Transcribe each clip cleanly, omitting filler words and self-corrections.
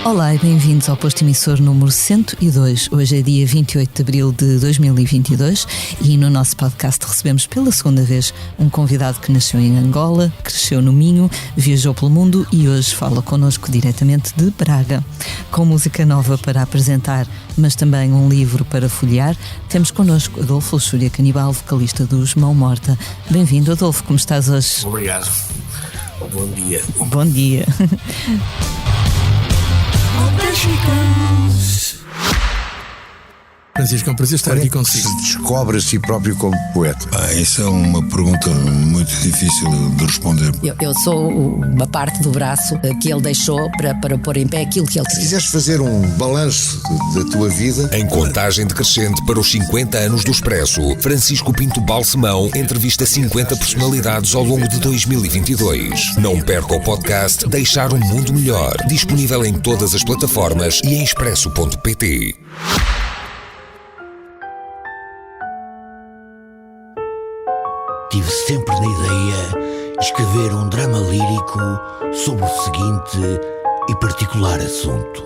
Olá e bem-vindos ao posto emissor número 102. Hoje é dia 28 de abril de 2022 e no nosso podcast recebemos pela segunda vez um convidado que nasceu em Angola, cresceu no Minho, viajou pelo mundo e hoje fala connosco diretamente de Braga. Com música nova para apresentar, mas também um livro para folhear, temos connosco Adolfo Luxúria Canibal, vocalista dos Mão Morta. Bem-vindo, Adolfo, como estás hoje? Obrigado. Bom dia. Bom dia. Francisco, é um prazer estar aqui consigo. Se descobre a si próprio como poeta? Essa é uma pergunta muito difícil de responder. Eu sou uma parte do braço que ele deixou para pôr em pé aquilo que ele Se quis. quiseres fazer um balanço da tua vida, Em contagem decrescente para os 50 anos do Expresso, Francisco Pinto Balsemão entrevista 50 personalidades ao longo de 2022. Não perca o podcast Deixar um Mundo Melhor, disponível em todas as plataformas e em expresso.pt. Tive sempre na ideia de escrever um drama lírico sobre o seguinte e particular assunto.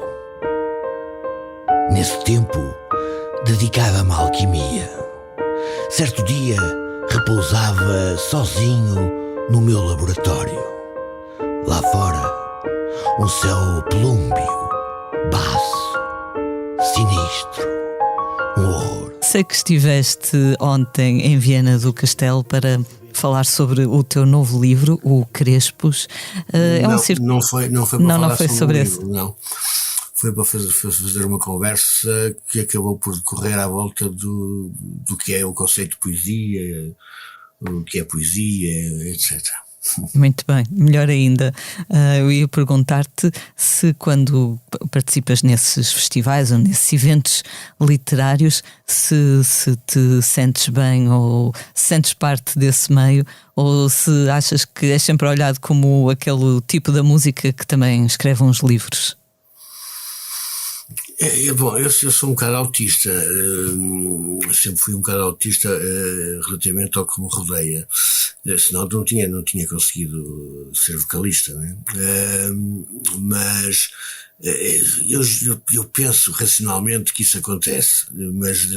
Nesse tempo, dedicava-me à alquimia. Certo dia, repousava sozinho no meu laboratório. Lá fora, um céu plúmbeo, baço, sinistro, um horror. Sei que estiveste ontem em Viena do Castelo para falar sobre o teu novo livro, o Crespos. Não foi para falar sobre o esse. livro, não. Foi para fazer uma conversa que acabou por decorrer à volta do que é o conceito de poesia, o que é poesia, etc. Muito bem, melhor ainda. Eu ia perguntar-te se quando participas nesses festivais ou nesses eventos literários, se te sentes bem ou se sentes parte desse meio, ou se achas que és sempre olhado como aquele tipo da música que também escreve uns livros. Bom, eu sou um bocado autista, sempre fui um bocado autista relativamente ao que me rodeia, senão não tinha conseguido ser vocalista, né? Mas eu penso racionalmente que isso acontece, mas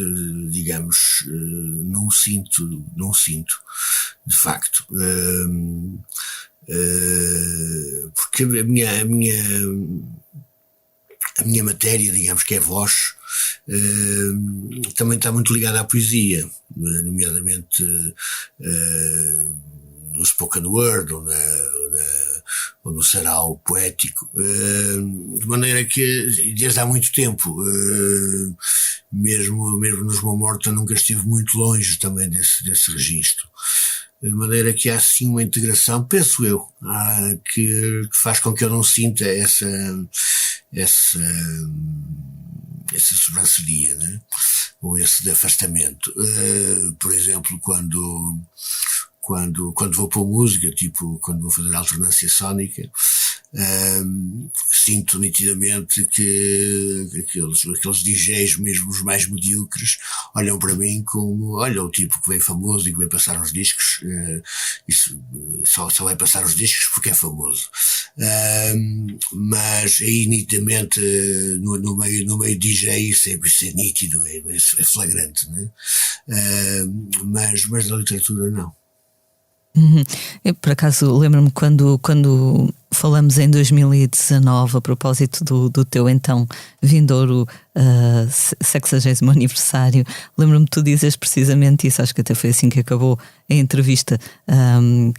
digamos, não sinto, de facto. Porque a minha matéria, digamos que é voz, também está muito ligada à poesia, nomeadamente no spoken word ou no sarau poético, de maneira que desde há muito tempo, mesmo nos Mão Morta, nunca estive muito longe também desse registro. De maneira que há sim uma integração, penso eu, que faz com que eu não sinta essa sobranceria, né? Ou esse afastamento. Por exemplo, quando vou para a música, tipo quando vou fazer alternância sónica, sinto nitidamente que aqueles DJs, mesmo os mais medíocres, olham para mim como, olha, o tipo que vem famoso e que vem passar uns discos, isso só vai passar os discos porque é famoso. Mas aí nitidamente no meio DJ isso é nítido, é flagrante, né? Mas na literatura não. Eu, por acaso, lembro-me quando falamos em 2019 a propósito do teu então vindouro 60º aniversário, lembro-me de tu dizes precisamente isso, acho que até foi assim que acabou a entrevista,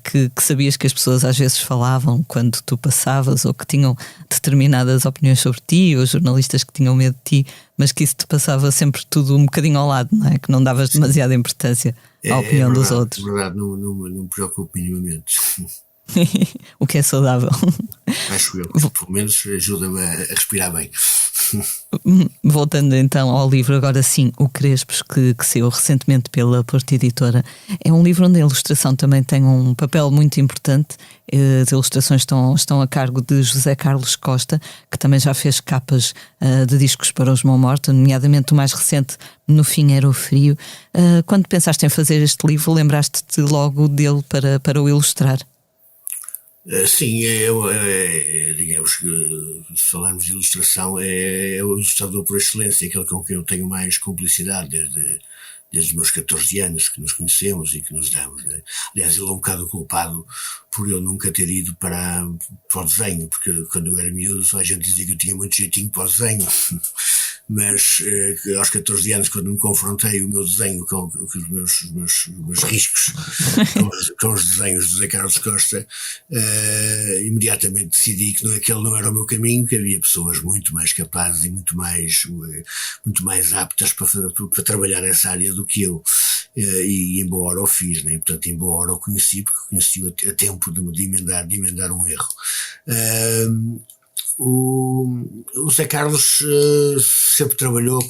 que sabias que as pessoas às vezes falavam quando tu passavas ou que tinham determinadas opiniões sobre ti, ou jornalistas que tinham medo de ti, mas que isso te passava sempre tudo um bocadinho ao lado, não é? Que não davas demasiada importância à opinião dos outros. É verdade, não me preocupo minimamente. O que é saudável. Acho eu, pelo menos ajuda-me a respirar bem. Voltando então ao livro, agora sim, O Crespos, que saiu recentemente pela Porta Editora. É um livro onde a ilustração também tem um papel muito importante. As ilustrações estão a cargo de José Carlos Costa, que também já fez capas de discos para os Mão Morta, nomeadamente o mais recente, No Fim Era o Frio. Quando pensaste em fazer este livro, lembraste-te logo dele para o ilustrar? Sim, digamos que, se falarmos de ilustração, é o ilustrador por excelência, aquele com quem eu tenho mais cumplicidade desde os meus 14 anos que nos conhecemos e que nos damos, né? Aliás, ele é um bocado culpado por eu nunca ter ido para o desenho, porque quando eu era miúdo só a gente dizia que eu tinha muito jeitinho para o desenho. Mas aos 14 anos, quando me confrontei o meu desenho com os meus riscos, com os desenhos de José Carlos Costa, imediatamente decidi que aquele não era o meu caminho, que havia pessoas muito mais capazes e muito mais aptas para trabalhar essa área do que eu. E em boa hora o fiz, né? Portanto, em boa hora o conheci, porque conheci a tempo de emendar um erro. O Zé Carlos sempre trabalhou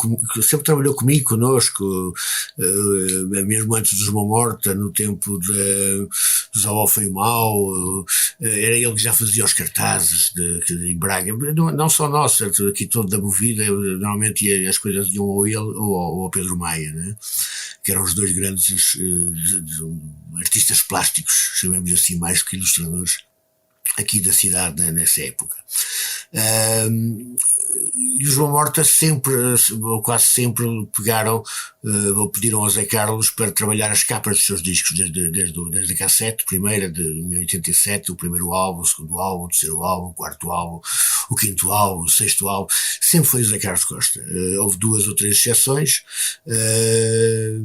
comigo, connosco, mesmo antes dos Mão Morta, no tempo dos Ao Foi o Mal, era ele que já fazia os cartazes em Braga, não só nosso, aqui todo da Movida, normalmente as coisas iam ou ele ou ao Pedro Maia, né? Que eram os dois grandes artistas plásticos, chamemos assim, mais do que ilustradores, aqui da cidade, né, nessa época. E os Mão Morta sempre, ou quase sempre, pegaram ou pediram ao Zé Carlos para trabalhar as capas dos seus discos, desde a cassete, primeira, em 87, o primeiro álbum, o segundo álbum, o terceiro álbum, o quarto álbum, o quinto álbum, o sexto álbum, sempre foi o Zé Carlos Costa. Houve 2 ou 3 exceções, de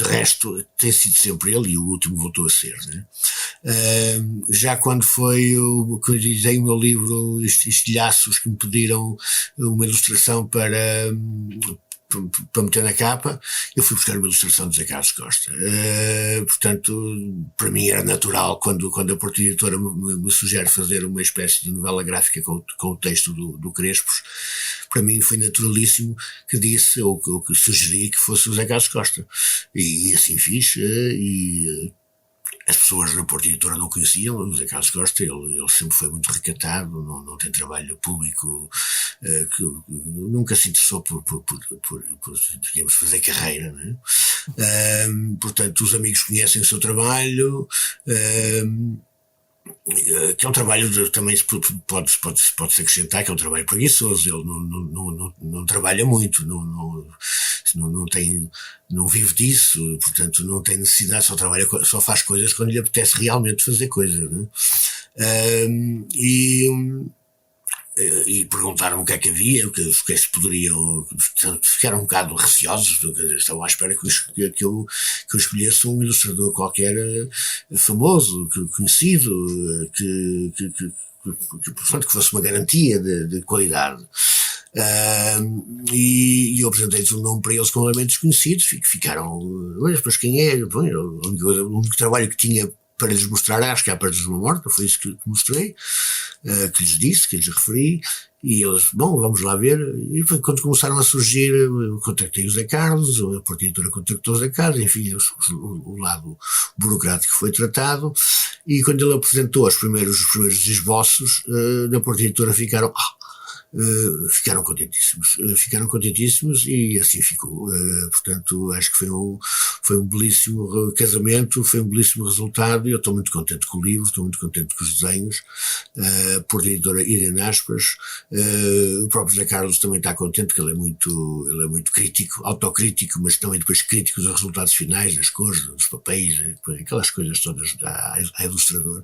resto tem sido sempre ele, e o último voltou a ser, né? Já quando que eu dizei o meu livro Estilhaços, que me pediram uma ilustração para meter na capa, eu fui buscar uma ilustração de José Carlos Costa. Portanto, para mim era natural, quando a Porta Editora me sugere fazer uma espécie de novela gráfica com o texto do Crespos, para mim foi naturalíssimo que disse, ou que sugeri que fosse o José Carlos Costa. E assim fiz, e as pessoas na Porta Editora não conheciam o José Carlos Costa. Ele sempre foi muito recatado, não tem trabalho público, que nunca se interessou por digamos, fazer carreira, né? Portanto, os amigos conhecem o seu trabalho, que é um trabalho também pode-se acrescentar que é um trabalho preguiçoso. Ele não trabalha muito, não vive disso, portanto não tem necessidade, só faz coisas quando lhe apetece realmente fazer coisas, né? E perguntaram-me o que é que havia, o que se poderiam, ficaram um bocado receosos, estavam à espera que eu escolhesse um ilustrador qualquer famoso, conhecido, portanto, que fosse uma garantia de qualidade. E eu apresentei-lhes um nome para eles completamente desconhecidos, ficaram, mas quem é? Bom, o único trabalho que tinha para lhes mostrar as capas dos Mão Morta, foi isso que mostrei, que lhes disse, que lhes referi, e eles, bom, vamos lá ver. E foi quando começaram a surgir, eu contactei o Zé Carlos, a Porta Editora contactou o Zé Carlos, enfim, o lado burocrático foi tratado, e quando ele apresentou os primeiros esboços, na Porta Editora ficaram contentíssimos e assim ficou. Portanto, acho que foi um belíssimo casamento, foi um belíssimo resultado, e eu estou muito contente com o livro, estou muito contente com os desenhos. Por editora Irene Aspas, o próprio José Carlos também está contente, porque ele é muito crítico, autocrítico, mas também depois crítico dos resultados finais, das cores, dos papéis, aquelas coisas todas a ilustrador.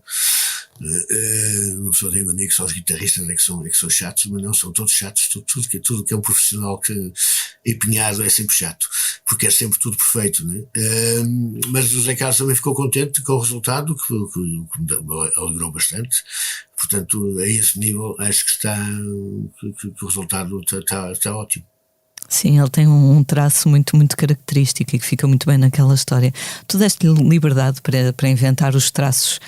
Uma pessoa tem mania que só os guitarristas é que são chatos, mas não, são todos chatos. Tudo que é um profissional que empenhado é sempre chato, porque é sempre tudo perfeito, né? Mas o José Carlos também ficou contente com o resultado, que me alegrou bastante. Portanto, a esse nível acho que o resultado está ótimo. Sim, ele tem um traço muito, muito característico e que fica muito bem naquela história. Tu deste-lhe liberdade para inventar os traços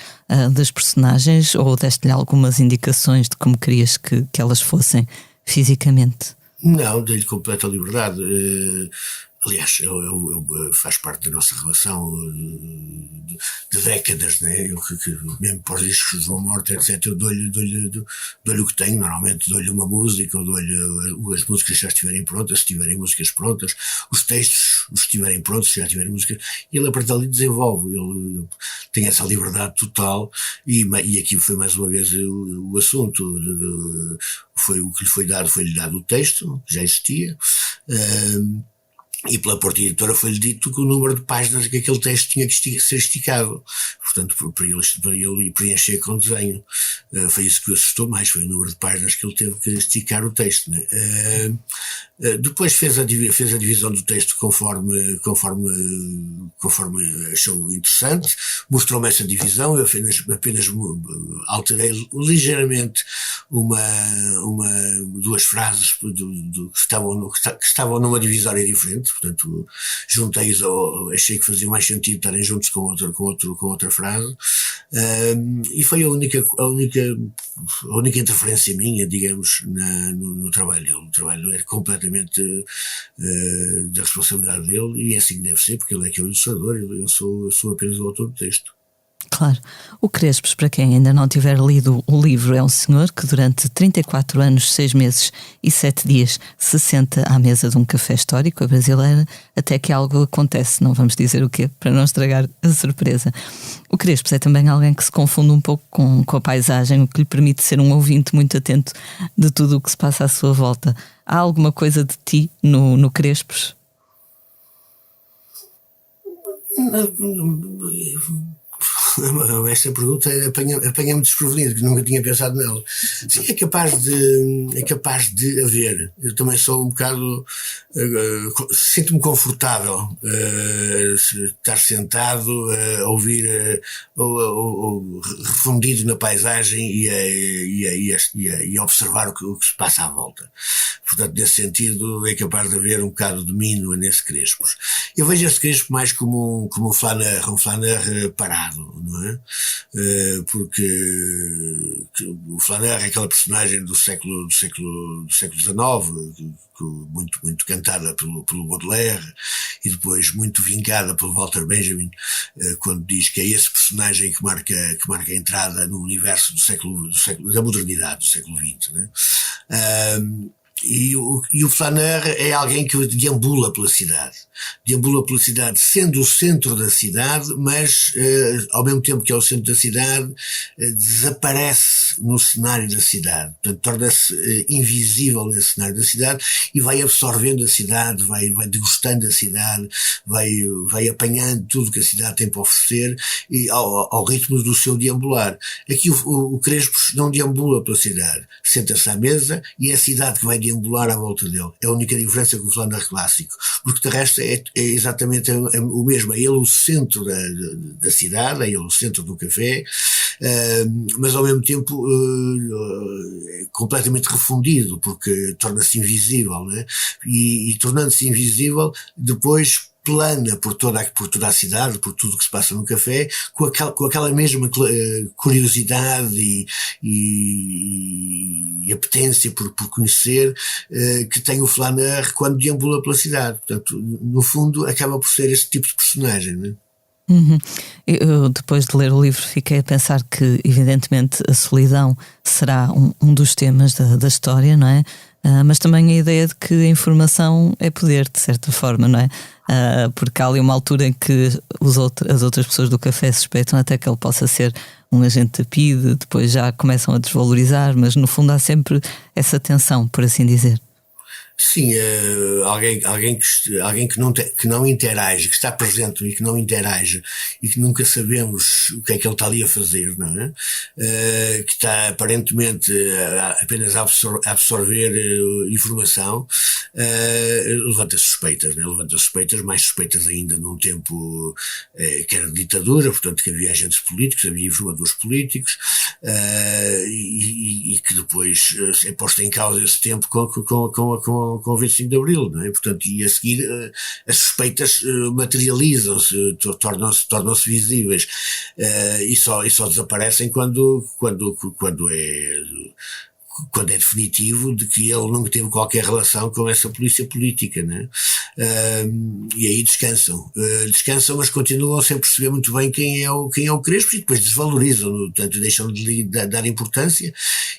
das personagens, ou deste-lhe algumas indicações de como querias que elas fossem fisicamente? Não, dei-lhe completa liberdade. Aliás, faz parte da nossa relação de décadas, né? Mesmo para os discos de João Morte, etc., eu dou-lhe o que tenho. Normalmente dou-lhe uma música, ou dou-lhe as músicas já estiverem prontas, se tiverem músicas prontas, os textos, os estiverem prontos, se já tiverem músicas, e ele a partir dali desenvolve. Ele tem essa liberdade total, e aqui foi mais uma vez o assunto. Foi o que lhe foi dado, foi-lhe dado o texto, já existia. E pela Porta Editora foi-lhe dito que o número de páginas que aquele texto tinha que ser esticado. Portanto, para ele preencher com desenho. Foi isso que o assustou mais, foi o número de páginas que ele teve que esticar o texto, né? Depois fez a divisão do texto conforme achou interessante, mostrou-me essa divisão, eu apenas alterei ligeiramente duas frases que estavam numa divisória diferente, portanto, juntei-os, achei que fazia mais sentido estarem juntos com outra frase, e foi a única interferência minha, digamos, no trabalho dele. O trabalho era completamente da responsabilidade dele, e é assim que deve ser, porque ele é que é o ilustrador, eu sou apenas o autor do texto. Claro. O Crespos, para quem ainda não tiver lido o livro, é um senhor que durante 34 anos, 6 meses e 7 dias se senta à mesa de um café histórico, a brasileira, até que algo acontece, não vamos dizer o quê, para não estragar a surpresa. O Crespos é também alguém que se confunde um pouco com a paisagem, o que lhe permite ser um ouvinte muito atento de tudo o que se passa à sua volta. Há alguma coisa de ti no Crespos? Esta pergunta apanha-me desprevenido, que nunca tinha pensado nela. Sim, é capaz de haver. Eu também sou um bocado, sinto-me confortável estar sentado a ouvir ou refundido na paisagem e a observar o que se passa à volta. Portanto, nesse sentido, é capaz de haver um bocado de mim nesse Crespos. Eu vejo esse Crespo mais como um flaneur parado, não é? Porque o flaneur é aquela personagem do século XIX, muito, muito cantada pelo Baudelaire, e depois muito vingada pelo Walter Benjamin, quando diz que é esse personagem que marca a entrada no universo da modernidade, do século XX, né? E o flaneur é alguém que deambula pela cidade, sendo o centro da cidade, mas ao mesmo tempo que é o centro da cidade, desaparece no cenário da cidade, portanto torna-se invisível nesse cenário da cidade e vai absorvendo a cidade, vai degustando a cidade, vai apanhando tudo que a cidade tem para oferecer, e ao ritmo do seu deambular. Aqui o Crespos não deambula pela cidade, senta-se à mesa e é a cidade que vai deambular à volta dele. É a única diferença com o flaneur clássico, porque de resto é exatamente o mesmo. É ele o centro da cidade, é ele o centro do café, mas ao mesmo tempo completamente refundido, porque torna-se invisível, né? E tornando-se invisível, depois plana por toda a cidade, por tudo que se passa no café, com aquela mesma curiosidade e apetência por conhecer que tem o flaneur quando deambula pela cidade. Portanto, no fundo, acaba por ser esse tipo de personagem, não é? Uhum. Eu, depois de ler o livro, fiquei a pensar que, evidentemente, a solidão será um dos temas da história, não é? Mas também a ideia de que a informação é poder, de certa forma, não é? Porque há ali uma altura em que as outras pessoas do café suspeitam até que ele possa ser um agente da PIDE, depois já começam a desvalorizar, mas no fundo há sempre essa tensão, por assim dizer. Sim, alguém que não interage, que está presente e que não interage e que nunca sabemos o que é que ele está ali a fazer, não é? Que está aparentemente apenas a absorver informação, levanta suspeitas, né? Levanta suspeitas, mais suspeitas ainda num tempo que era de ditadura, portanto que havia agentes políticos, havia informadores políticos, e que depois é posto em causa esse tempo com com o 25 de Abril, não é? Portanto, e a seguir as suspeitas materializam-se, tornam-se visíveis, e só desaparecem quando é definitivo de que ele não teve qualquer relação com essa polícia política, né? E aí descansam, mas continuam sem perceber muito bem quem é o Crespo, e depois desvalorizam-no, portanto deixam de lhe dar importância,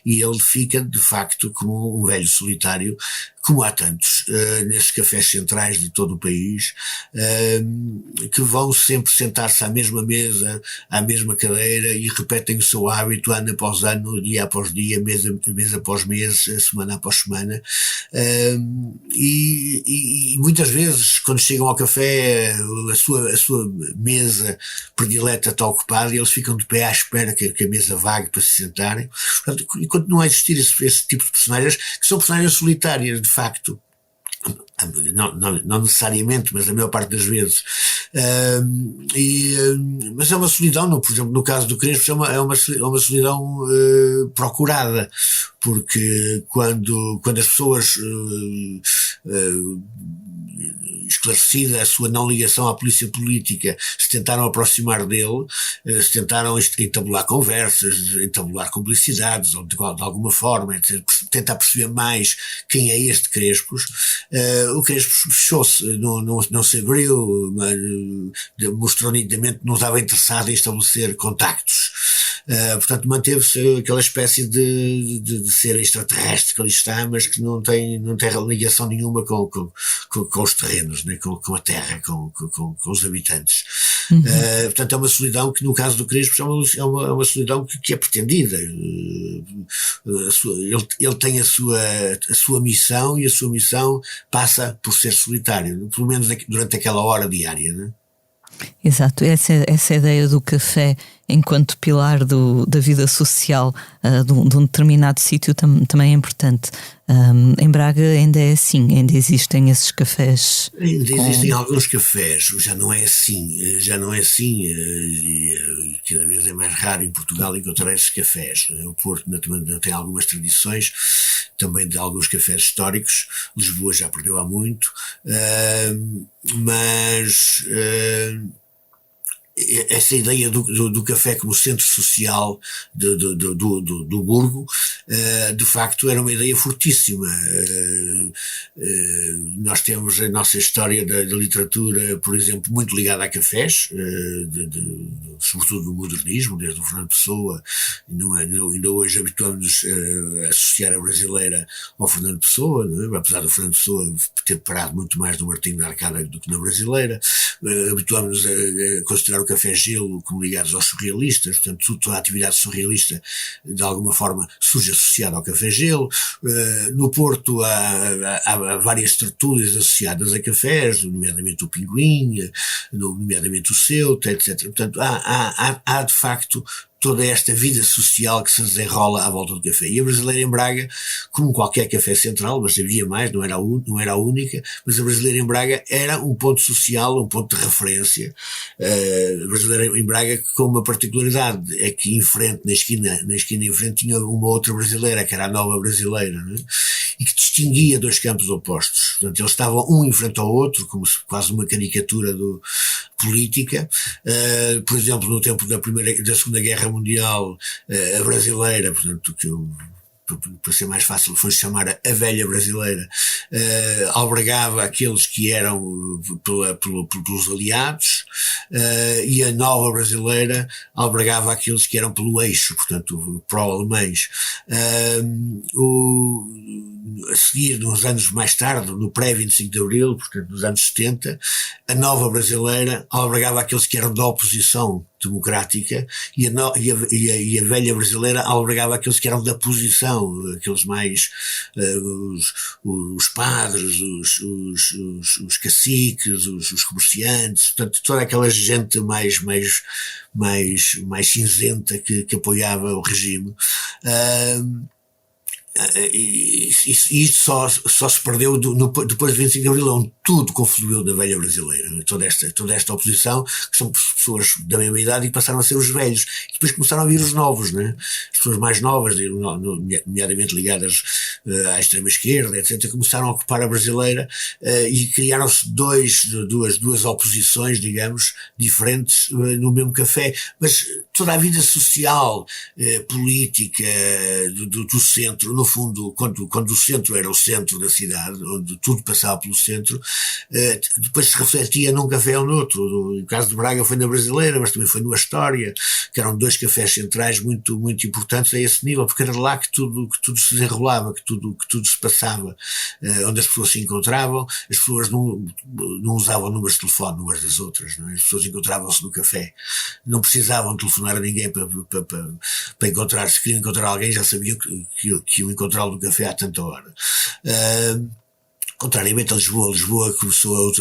e ele fica de facto como um velho solitário, como há tantos, nesses cafés centrais de todo o país, que vão sempre sentar-se à mesma mesa, à mesma cadeira, e repetem o seu hábito ano após ano, dia após dia, mês após mês, semana após semana, e muitas vezes, quando chegam ao café, a sua mesa predileta está ocupada, e eles ficam de pé à espera que a mesa vague para se sentarem. Portanto, e continua a existir esse tipo de personagens, que são personagens solitárias, de facto, não necessariamente, mas a maior parte das vezes, mas é uma solidão, por exemplo, no caso do Crespo, é uma solidão procurada, porque quando as pessoas, esclarecida a sua não ligação à polícia política, se tentaram aproximar dele, se tentaram entabular conversas, entabular cumplicidades, ou de alguma forma, tentar perceber mais quem é este Crespos, o Crespo fechou-se, não se abriu, mostrou nitidamente que não estava interessado em estabelecer contactos. Portanto, manteve-se aquela espécie de ser extraterrestre que ali está, mas que não tem ligação nenhuma com os terrenos, né? com a terra, com os habitantes. Portanto, é uma solidão que, no caso do Crespo, é uma solidão que é pretendida. Ele tem a sua missão, e a sua missão passa por ser solitário, pelo menos durante aquela hora diária, né? Exato, essa ideia do café enquanto pilar da vida social de um determinado sítio também é importante. Em Braga ainda é assim, ainda existem esses cafés. Ainda existem alguns cafés, já não é assim, e cada vez é mais raro em Portugal encontrar esses cafés. O Porto não tem algumas tradições, também de alguns cafés históricos. Lisboa já perdeu há muito, mas essa ideia do café como centro social do burgo, de facto era uma ideia fortíssima. Nós temos a nossa história da literatura, por exemplo, muito ligada a cafés, sobretudo no modernismo, desde o Fernando Pessoa, ainda hoje habituamos-nos a associar a brasileira ao Fernando Pessoa, não é? Apesar do Fernando Pessoa ter parado muito mais no Martinho da Arcada do que na brasileira, habituamos-nos a considerar o café gelo como ligados aos surrealistas, portanto toda a atividade surrealista de alguma forma surge associada ao café gelo. No Porto há várias tertúlias associadas a cafés, nomeadamente o Pinguim, nomeadamente o Ceuta, etc. Portanto há de facto toda esta vida social que se desenrola à volta do café. E a Brasileira em Braga, como qualquer café central, mas havia mais, não era a única, mas a Brasileira em Braga era um ponto social, um ponto de referência. A Brasileira em Braga com uma particularidade, é que em frente, na esquina em frente, tinha uma outra brasileira, que era a Nova Brasileira, né? E que distinguia dois campos opostos. Portanto, eles estavam um em frente ao outro, como se quase uma caricatura política. Por exemplo, no tempo da Segunda Guerra Mundial, a brasileira, portanto, para ser mais fácil, foi chamar a velha brasileira, albergava aqueles que eram pelos aliados, e a nova brasileira albergava aqueles que eram pelo eixo, portanto, pró-alemães. A seguir, uns anos mais tarde, no pré-25 de Abril, portanto, nos anos 70, a nova brasileira albergava aqueles que eram da oposição democrática, e a velha brasileira albergava aqueles que eram da posição, aqueles mais os padres, os caciques, os comerciantes, portanto toda aquela gente mais cinzenta que apoiava o regime. E isso só se perdeu depois de 25 de Abril, onde tudo confluiu da velha brasileira, né? Toda esta oposição, que são pessoas da mesma idade e passaram a ser os velhos, e depois começaram a vir os novos, né? As pessoas mais novas, nomeadamente ligadas à extrema-esquerda, etc., começaram a ocupar a brasileira, e criaram-se duas oposições, digamos, diferentes no mesmo café, mas toda a vida social, política, do centro, no fundo, quando o centro era o centro da cidade, onde tudo passava pelo centro, depois se refletia num café ou noutro. O caso de Braga foi na Brasileira, mas também foi no Astoria, que eram dois cafés centrais muito, muito importantes a esse nível, porque era lá que tudo se desenrolava, que tudo se passava, onde as pessoas se encontravam. As pessoas não usavam números de telefone umas das outras, não é? As pessoas encontravam-se no café, não precisavam telefonar a ninguém para encontrar. Se queriam encontrar alguém, já sabiam que iam encontrá-lo no café há tanta hora. Contrariamente a Lisboa começou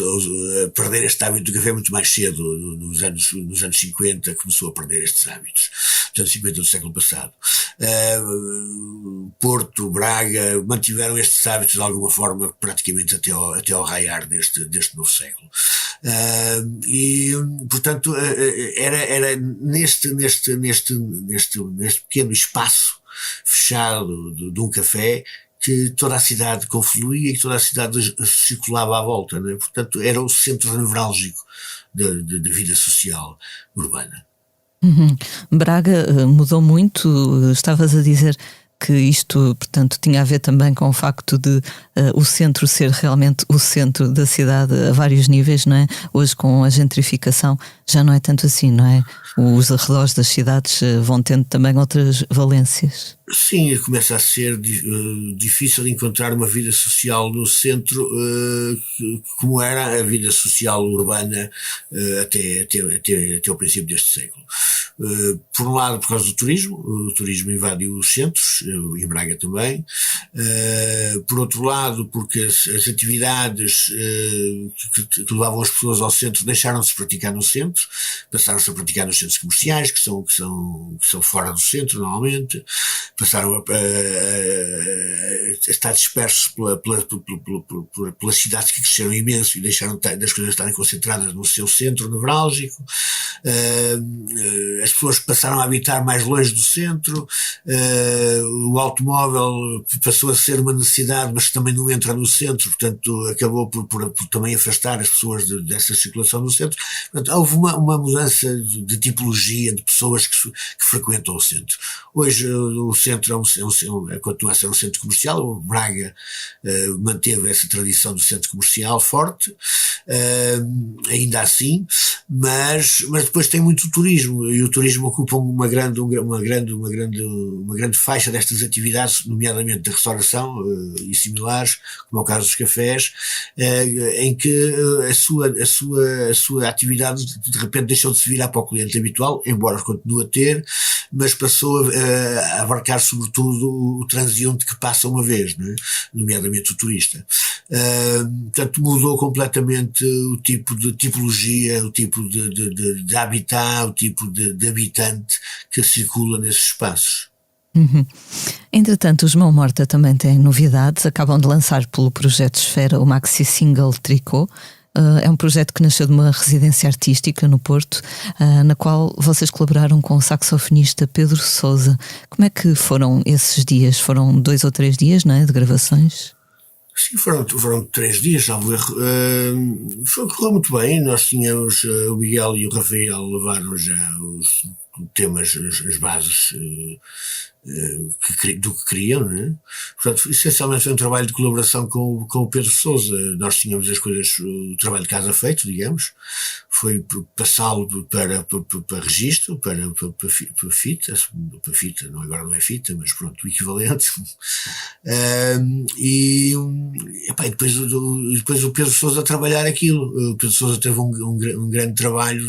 a perder este hábito do café muito mais cedo, nos anos 50 começou a perder estes hábitos, nos anos 50 do século passado. Porto, Braga mantiveram estes hábitos de alguma forma praticamente até ao raiar deste novo século. E portanto era neste pequeno espaço fechado de um café que toda a cidade confluía e que toda a cidade circulava à volta, né? Portanto, era o centro nevrálgico da vida social urbana. Braga mudou muito, estavas a dizer que isto, portanto, tinha a ver também com o facto de o centro ser realmente o centro da cidade a vários níveis, não é? Hoje, com a gentrificação, já não é tanto assim, não é? Os arredores das cidades vão tendo também outras valências. Sim, começa a ser difícil encontrar uma vida social no centro como era a vida social urbana até o princípio deste século. Por um lado, por causa do turismo, o turismo invadiu os centros, em Braga também. Por outro lado, porque as atividades que levavam as pessoas ao centro deixaram de se praticar no centro, passaram-se a praticar nos centros comerciais, que são fora do centro normalmente, passaram a estar dispersos pelas cidades que cresceram imenso e deixaram das coisas estarem concentradas no seu centro nevrálgico. As pessoas passaram a habitar mais longe do centro, o automóvel passou a ser uma necessidade, mas também não entra no centro, portanto acabou por também afastar as pessoas dessa circulação no centro. Portanto, houve uma mudança de tipologia de pessoas que frequentam o centro. Hoje o centro continua a ser um centro comercial. O Braga manteve essa tradição do centro comercial forte, ainda assim, mas depois tem muito turismo, e o turismo ocupa uma grande faixa destas atividades, nomeadamente da restauração e similares, como é o caso dos cafés, em que a sua atividade de repente deixou de se virar para o cliente habitual, embora continue a ter, mas passou a abarcar sobretudo o transeunte que passa uma vez, né? Nomeadamente o turista. Portanto, mudou completamente o tipo de tipologia, o tipo de habitat, o tipo de habitante que circula nesses espaços. Entretanto, os Mão Morta também têm novidades. Acabam de lançar pelo projeto Esfera o maxi single Tricô. É um projeto que nasceu de uma residência artística no Porto, na qual vocês colaboraram com o saxofonista Pedro Sousa. Como é que foram esses dias? Foram 2 ou 3 dias, não é, de gravações? Sim, foram 3 dias, salvo erro. Correu muito bem. Nós tínhamos o Miguel e o Rafael levaram já os temas, as bases do que queriam, né? Portanto, essencialmente foi um trabalho de colaboração com o Pedro Sousa. Nós tínhamos as coisas, o trabalho de casa feito, digamos, foi passá-lo para registro, para fita, não, agora não é fita, mas pronto, o equivalente. E depois o Pedro Sousa a trabalhar aquilo. O Pedro Sousa teve um grande trabalho,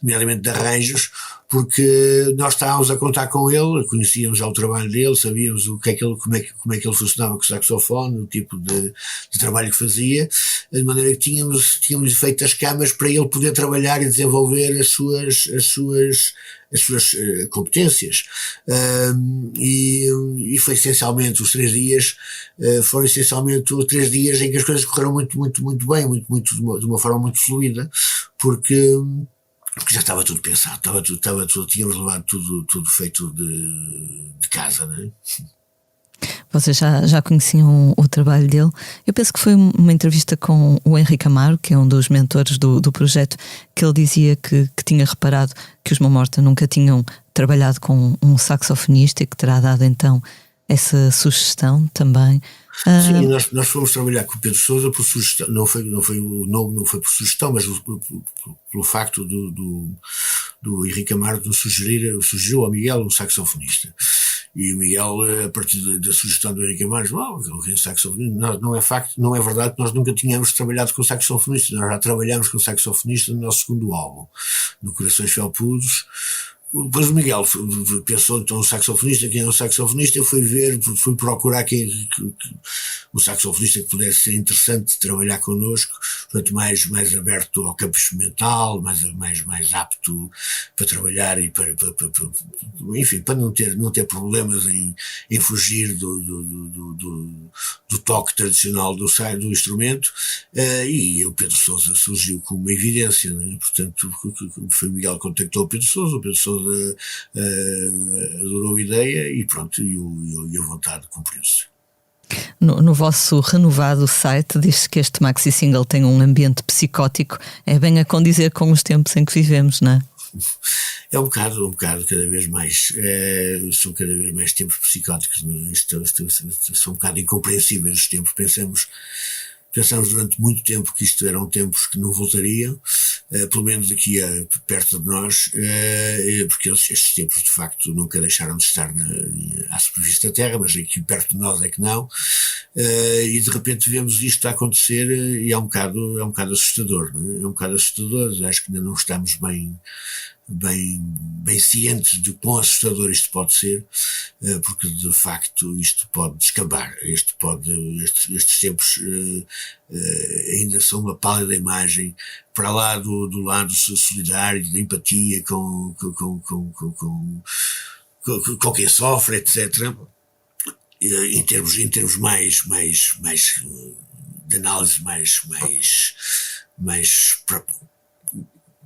nomeadamente de arranjos, porque nós estávamos a contar com ele, conhecíamos conhecíamos já o trabalho dele, sabíamos o que é que ele, como é que ele funcionava com o saxofone, o tipo de trabalho que fazia, de maneira que tínhamos feito as camas para ele poder trabalhar e desenvolver as suas competências. E foi essencialmente os 3 dias, foram essencialmente os 3 dias em que as coisas correram muito bem, de uma forma muito fluida, porque já estava tudo pensado, tínhamos levado tudo feito de casa, não é? Vocês já conheciam o trabalho dele? Eu penso que foi uma entrevista com o Henrique Amaro, que é um dos mentores do projeto, que ele dizia que tinha reparado que os Mão Morta nunca tinham trabalhado com um saxofonista e que terá dado então essa sugestão também. Sim, nós fomos trabalhar com o Pedro Sousa por sugestão, não foi o nome, não foi por sugestão, mas pelo facto do Henrique Amaro nos sugeriu ao Miguel um saxofonista. E o Miguel, a partir da sugestão do Henrique Amaro, saxofonista, não é verdade que nós nunca tínhamos trabalhado com saxofonista, nós já trabalhámos com saxofonista no nosso segundo álbum, no Corações Felpudos. Depois o Miguel pensou, então, o saxofonista, quem é o saxofonista? Eu fui procurar o saxofonista que pudesse ser interessante de trabalhar connosco, portanto, mais aberto ao campo experimental, mais apto para trabalhar e enfim, para não ter problemas em fugir do toque tradicional do instrumento, e o Pedro Sousa surgiu como uma evidência, né? Portanto, foi o Miguel que contactou o Pedro Sousa adorou a ideia e pronto, e a vontade cumpriu-se. No vosso renovado site diz-se que este maxi single tem um ambiente psicótico, é bem a condizer com os tempos em que vivemos, não é? É um bocado cada vez mais, são cada vez mais tempos psicóticos, não é? São um bocado incompreensíveis os tempos. Pensámos durante muito tempo que isto eram tempos que não voltariam, pelo menos aqui perto de nós, porque estes tempos de facto nunca deixaram de estar à superfície da Terra, mas aqui perto de nós é que não, e de repente vemos isto a acontecer e é um bocado assustador, não é? É um bocado assustador, acho que ainda não estamos bem cientes de quão assustador isto pode ser, porque de facto isto pode descambar, estes tempos ainda são uma pálida imagem para lá do lado solidário, da empatia com quem sofre, etc. Em termos mais de análise mais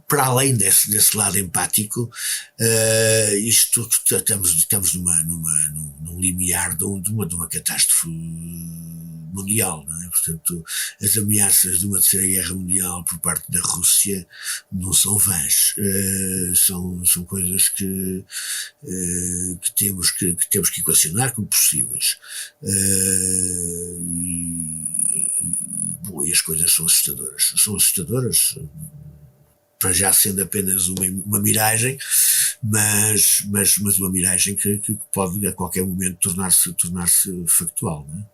para além desse lado empático, isto estamos num limiar de uma catástrofe mundial, não é? Portanto, as ameaças de uma terceira guerra mundial por parte da Rússia não são vãs, são coisas que temos que equacionar como possíveis, e as coisas são assustadoras, para já sendo apenas uma miragem, mas uma miragem que pode a qualquer momento tornar-se factual, não é?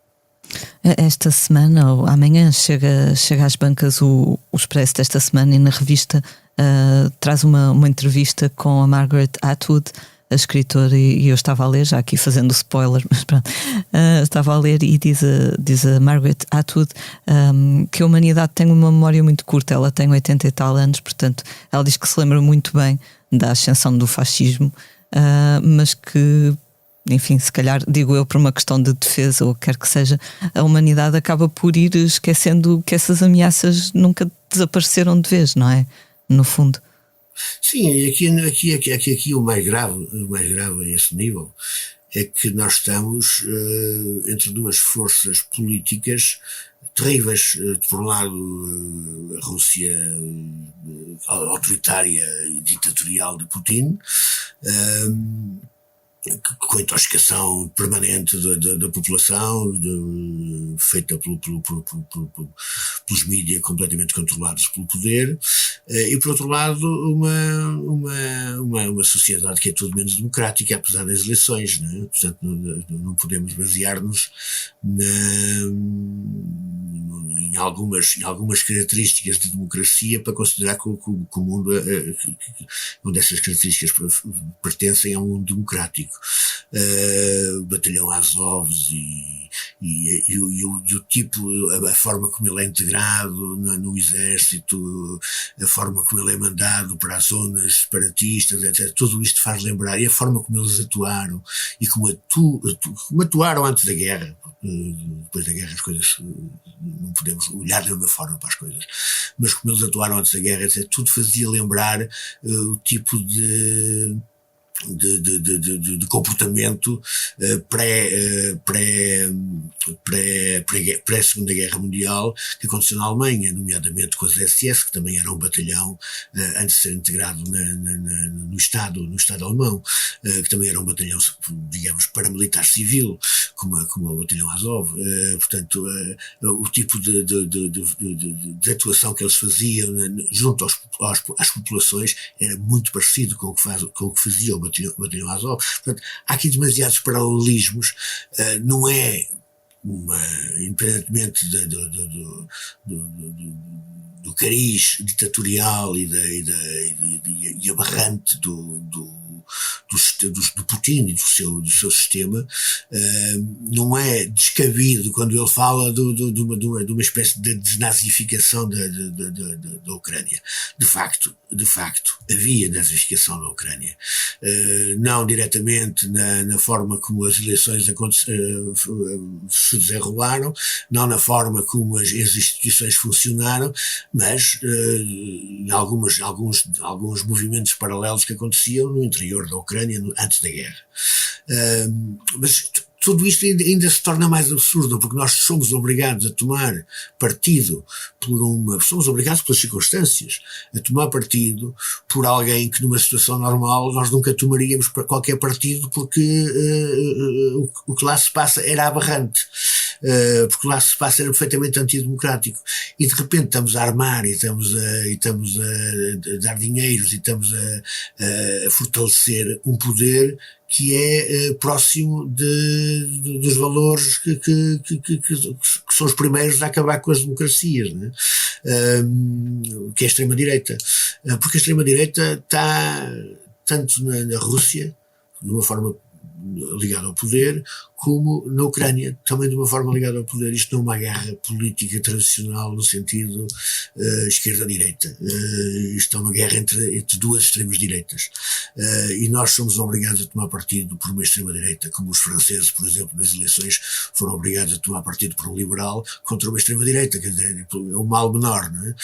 Esta semana ou amanhã chega às bancas o Expresso desta semana, e na revista traz uma entrevista com a Margaret Atwood, a escritora, e eu estava a ler, já aqui fazendo spoiler, mas pronto, estava a ler e diz a Margaret Atwood que a humanidade tem uma memória muito curta. Ela tem 80 e tal anos, portanto ela diz que se lembra muito bem da ascensão do fascismo, mas que, enfim, se calhar, digo eu, por uma questão de defesa ou quer que seja, a humanidade acaba por ir esquecendo que essas ameaças nunca desapareceram de vez, não é? No fundo. Sim, e aqui o mais grave a esse nível é que nós estamos entre duas forças políticas terríveis. Por um lado, a Rússia autoritária e ditatorial de Putin, com a intoxicação permanente da população, feita pelos mídias completamente controlados pelo poder, e por outro lado uma sociedade que é tudo menos democrática, apesar das eleições, não é? Portanto, não podemos basear-nos em algumas características de democracia para considerar que o mundo, onde essas características pertencem a um mundo democrático. O batalhão Azov e o tipo, a forma como ele é integrado no exército, a forma como ele é mandado para as zonas separatistas, etc. Tudo isto faz lembrar, e a forma como eles atuaram, e como atuaram antes da guerra. Depois da guerra as coisas, não podemos olhar da mesma forma para as coisas, mas como eles atuaram antes da guerra, etc., tudo fazia lembrar o tipo de comportamento pré-Segunda Guerra Mundial que aconteceu na Alemanha, nomeadamente com as SS, que também era um batalhão antes de ser integrado no Estado alemão, que também era um batalhão, digamos, paramilitar civil, como o batalhão Azov. Portanto, o tipo de atuação que eles faziam junto às populações era muito parecido com o que fazia o batalhão Azov. Portanto, há aqui demasiados paralelismos. Não é independentemente do cariz ditatorial e aberrante do Putin e do seu sistema, não é descabido quando ele fala de uma espécie de desnazificação da Ucrânia. De facto, havia nazificação na Ucrânia. Não diretamente na forma como as eleições se desenrolaram, não na forma como as instituições funcionaram, mas em alguns movimentos paralelos que aconteciam no interior da Ucrânia antes da guerra. Mas tudo isto ainda se torna mais absurdo, porque nós somos obrigados a tomar partido somos obrigados pelas circunstâncias a tomar partido por alguém que numa situação normal nós nunca tomaríamos para qualquer partido, porque o que lá se passa era aberrante. Porque lá se passa era perfeitamente antidemocrático, e de repente estamos a armar e estamos a dar dinheiros e estamos a fortalecer um poder que é próximo dos valores que são os primeiros a acabar com as democracias, né? Que é a extrema-direita. Porque a extrema-direita está tanto na Rússia, de uma forma ligada ao poder, como na Ucrânia, também de uma forma ligada ao poder. Isto não é uma guerra política tradicional no sentido esquerda-direita. Isto é uma guerra entre duas extremas-direitas. E nós somos obrigados a tomar partido por uma extrema-direita, como os franceses, por exemplo, nas eleições foram obrigados a tomar partido por um liberal contra uma extrema-direita. Quer dizer, é um mal menor, não é?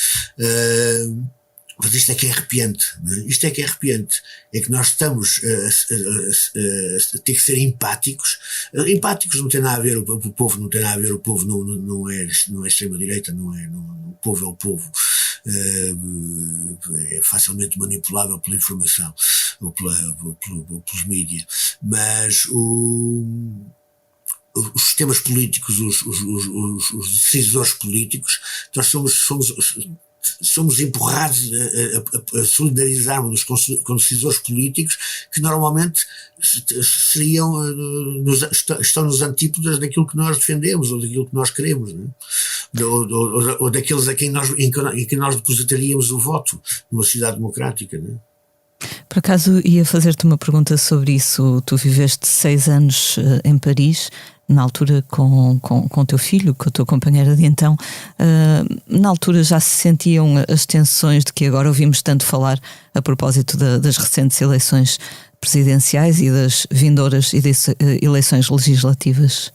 Mas isto é que é arrepiante, né? Isto é que é arrepiante. É que nós estamos a ter que ser empáticos. Empáticos não tem nada a ver, o povo não tem nada a ver, o povo não é extrema-direita, o povo é o povo. É facilmente manipulável pela informação ou pelos mídias. Mas os sistemas políticos, os decisores políticos, nós somos empurrados a solidarizarmos com decisores políticos que normalmente estão nos antípodas daquilo que nós defendemos ou daquilo que nós queremos, né? ou daqueles em quem nós depositaríamos o voto numa sociedade democrática, né? Por acaso ia fazer-te uma pergunta sobre isso. Tu viveste 6 anos em Paris, na altura com o teu filho, com a tua companheira de então. Na altura já se sentiam as tensões de que agora ouvimos tanto falar a propósito das recentes eleições presidenciais e das vindouras eleições legislativas?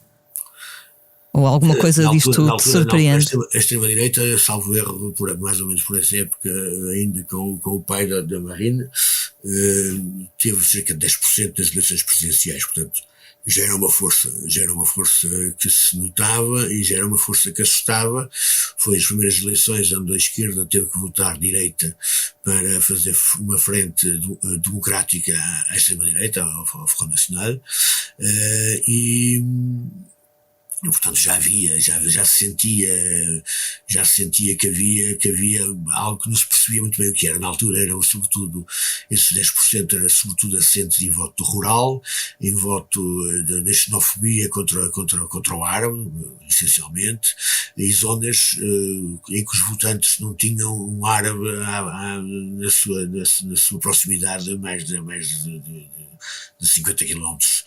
Ou alguma coisa disto te surpreende? A extrema-direita, salvo erro, mais ou menos por essa época, ainda com o pai da Marine, teve cerca de 10% das eleições presidenciais. Portanto, já era uma força que se notava e já era uma força que assustava. Foi as primeiras eleições onde a esquerda teve que votar direita para fazer uma frente democrática à extrema-direita, ao Front National, E, portanto, já se sentia que havia algo que não se percebia muito bem o que era. Na altura era sobretudo, esses 10% era sobretudo assentes em voto rural, em voto da xenofobia contra o árabe, essencialmente, e zonas em que os votantes não tinham um árabe na sua proximidade a mais de 50 quilómetros.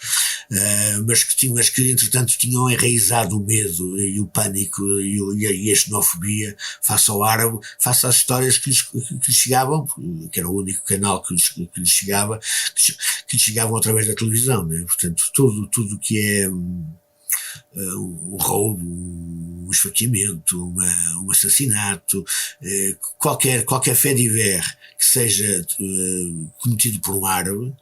Mas que entretanto tinham enraizado o medo e o pânico e a xenofobia face ao árabe, face às histórias que lhes chegavam, que era o único canal que lhes chegavam através da televisão, né? Portanto, tudo que é um roubo, um esfaqueamento, um assassinato, qualquer fait divers que seja cometido por um árabe,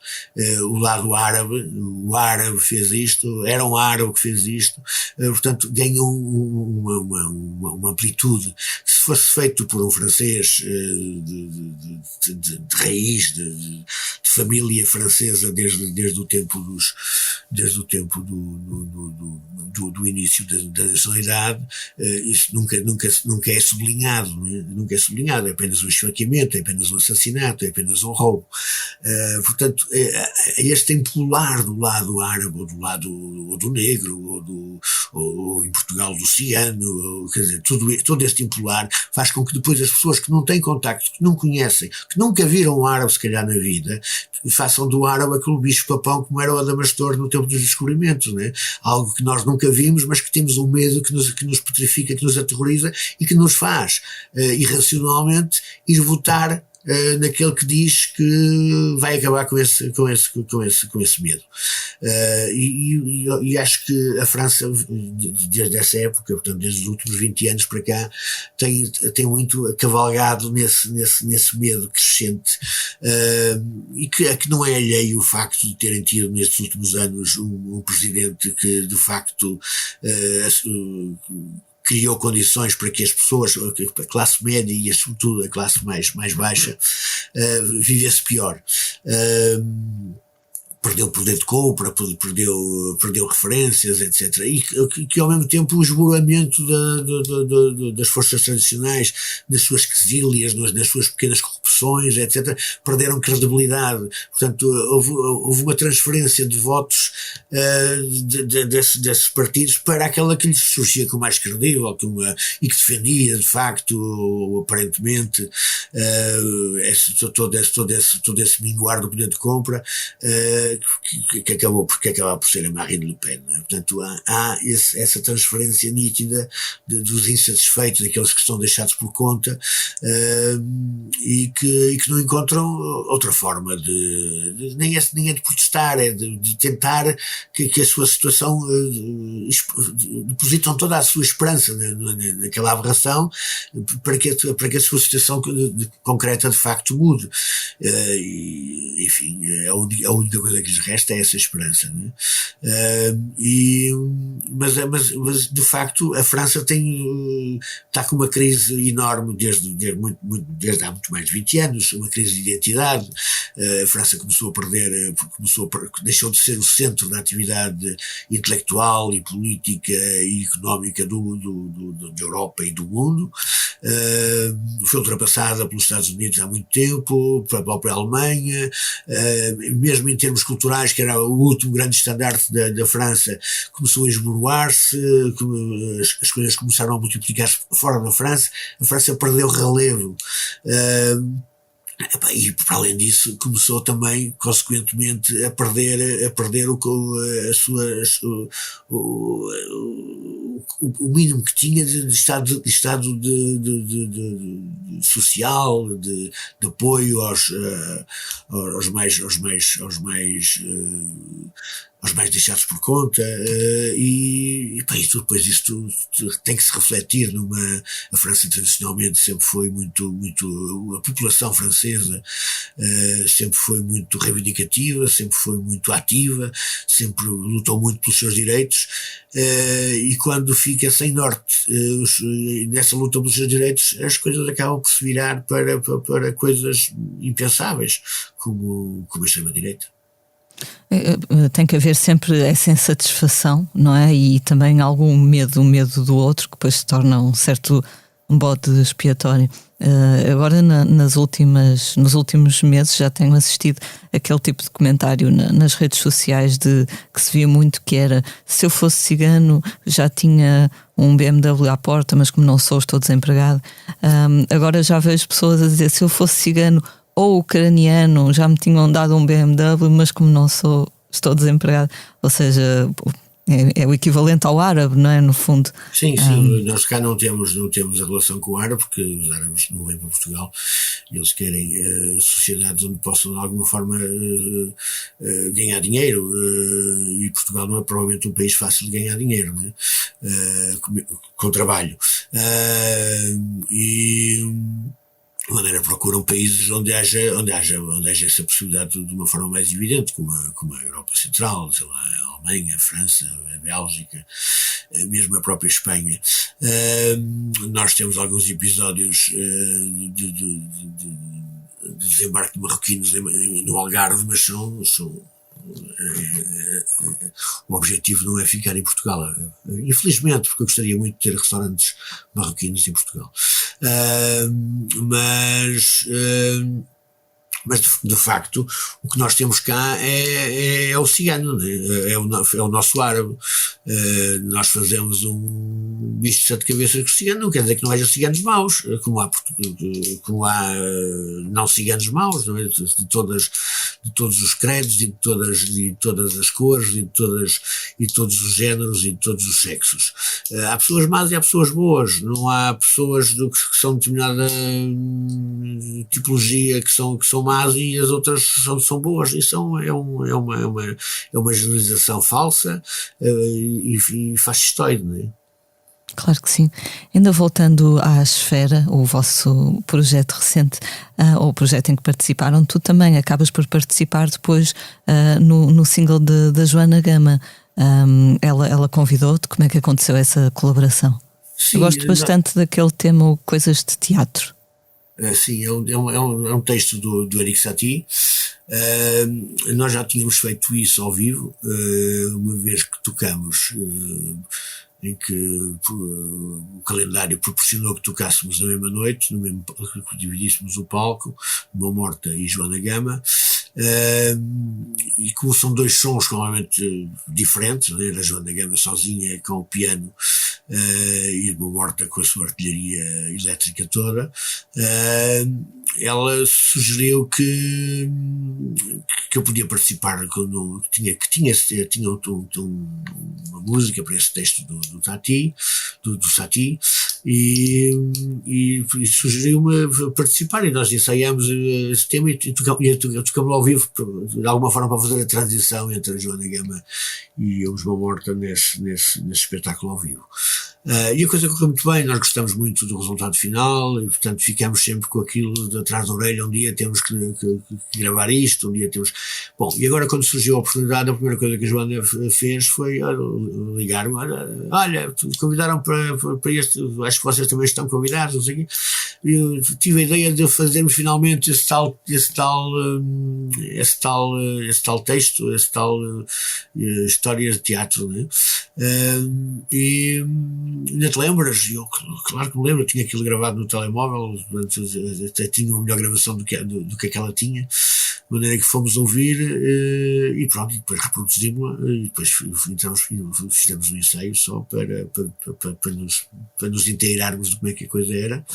o lado árabe, o árabe fez isto, era um árabe que fez isto, portanto ganhou uma amplitude. Se fosse feito por um francês de raiz, de família francesa desde o tempo do início da nacionalidade, isso nunca é sublinhado, né? Nunca é sublinhado, é apenas um esfaqueamento, é apenas um assassinato, é apenas um roubo. Portanto, este empolar do lado árabe, ou do lado ou do negro, ou em Portugal do ciano, quer dizer, todo este empolar faz com que depois as pessoas que não têm contacto, que não conhecem, que nunca viram um árabe se calhar na vida, façam do árabe aquele bicho-papão como era o Adamastor no tempo dos descobrimentos, né? Algo que nós nunca vimos, mas que temos um medo que nos petrifica, que nos aterroriza e que nos faz irracionalmente ir votar naquele que diz que vai acabar com esse medo. E acho que a França, desde essa época, portanto, desde os últimos 20 anos para cá, tem muito cavalgado nesse medo crescente, e que não é alheio o facto de terem tido nestes últimos anos um presidente que, de facto, criou condições para que as pessoas, a classe média e sobretudo a classe mais baixa, vivesse pior. Perdeu poder de compra, perdeu referências, etc. E que ao mesmo tempo o esmoramento das forças tradicionais, nas suas quesílias, nas suas pequenas corrupções, etc., perderam credibilidade. Portanto, houve uma transferência de votos desses partidos para aquela que lhes surgia como mais credível, e que defendia, de facto, ou aparentemente, todo esse minguar do poder de compra, que acabou por ser a Marine Le Pen, né? Portanto, há essa transferência nítida dos insatisfeitos, daqueles que estão deixados por conta, e que não encontram outra forma nem é de protestar, é de tentar que a sua situação, depositam toda a sua esperança naquela aberração para que a sua situação concreta de facto mude. Enfim, a única coisa que lhes resta é essa esperança, né? Mas de facto a França está com uma crise enorme desde há muito mais de 20 anos, uma crise de identidade. A França deixou de ser o centro da atividade intelectual e política e económica da Europa e do mundo. Foi ultrapassada pelos Estados Unidos há muito tempo, pela própria Alemanha, mesmo em termos culturais, que era o último grande estandarte da França, começou a esboroar-se, as coisas começaram a multiplicar-se fora da França, a França perdeu relevo. E para além disso começou também consequentemente a perder o mínimo que tinha de estado social, de apoio aos mais deixados por conta, e depois isto tem que se refletir a França tradicionalmente sempre foi muito, a população francesa sempre foi muito reivindicativa, sempre foi muito ativa, sempre lutou muito pelos seus direitos, e quando fica sem norte nessa luta pelos seus direitos, as coisas acabam por se virar para coisas impensáveis, como a extrema-direita. Tem que haver sempre essa insatisfação, não é? E também algum medo do outro, que depois se torna um certo bode expiatório. Agora, nos últimos meses, já tenho assistido aquele tipo de comentário nas redes sociais que se via muito, que era: se eu fosse cigano já tinha um BMW à porta, mas como não sou, estou desempregado. Agora já vejo pessoas a dizer: se eu fosse cigano ou ucraniano já me tinham dado um BMW, mas como não sou, estou desempregado. Ou seja, é o equivalente ao árabe, não é? No fundo. Sim, nós cá não temos a relação com o árabe, porque os árabes não vêm para Portugal. Eles querem sociedades onde possam de alguma forma ganhar dinheiro, e Portugal não é provavelmente um país fácil de ganhar dinheiro, né? Com trabalho. De maneira procuram países onde haja essa possibilidade de uma forma mais evidente, como a Europa Central, sei lá, a Alemanha, a França, a Bélgica, mesmo a própria Espanha. Nós temos alguns episódios de desembarque de marroquinos no Algarve, mas o objetivo não é ficar em Portugal, infelizmente, porque eu gostaria muito de ter restaurantes marroquinos em Portugal, mas de facto o que nós temos cá é o cigano, né? É o nosso árabe. Nós fazemos um bicho de sete cabeças com o cigano. Não quer dizer que não haja ciganos maus, como há não ciganos maus, não é? de todos os credos e de todas as cores e de todos os géneros e de todos os sexos. Há pessoas más e há pessoas boas. Não há pessoas que são de determinada tipologia que são más e as outras são boas. Isso é uma generalização falsa e fascistoide, não é? Claro que sim. Ainda voltando à Esfera, o vosso projeto recente, ou o projeto em que participaram, tu também acabas por participar depois no single da Joana Gama. Ela convidou-te. Como é que aconteceu essa colaboração? Sim, eu gosto bastante daquele tema, Coisas de Teatro. Sim, é um texto do Erik Satie. Nós já tínhamos feito isso ao vivo, uma vez que tocamos, em que o calendário proporcionou que tocássemos na mesma noite, que dividíssemos o palco, Mão Morta e Joana Gama. E como são dois sons completamente diferentes, né? A Joana Gama sozinha com o piano, e a Mão Morta com a sua artilharia elétrica toda, ela sugeriu que eu podia participar, que tinha uma música para esse texto do Satie, e sugeriu-me participar, e nós ensaiámos esse tema e tocamos ao vivo, de alguma forma, para fazer a transição entre a Joana Gama e os Mão Morta nesse espetáculo ao vivo. E a coisa correu muito bem, nós gostamos muito do resultado final e, portanto, ficamos sempre com aquilo de atrás da orelha: um dia temos que gravar isto, um dia temos... Bom, e agora, quando surgiu a oportunidade, a primeira coisa que a Joana fez foi ligar-me: olha, convidaram para este, acho que vocês também estão convidados, não sei o quê. Eu tive a ideia de fazermos finalmente esse tal texto, esse tal histórias de teatro, né? E ainda te lembras? Eu, claro que me lembro, eu tinha aquilo gravado no telemóvel, até tinha uma melhor gravação do que aquela tinha, de maneira que fomos ouvir, e pronto, e depois reproduzimos-la, e depois fizemos um ensaio só para nos inteirarmos de como é que a coisa era,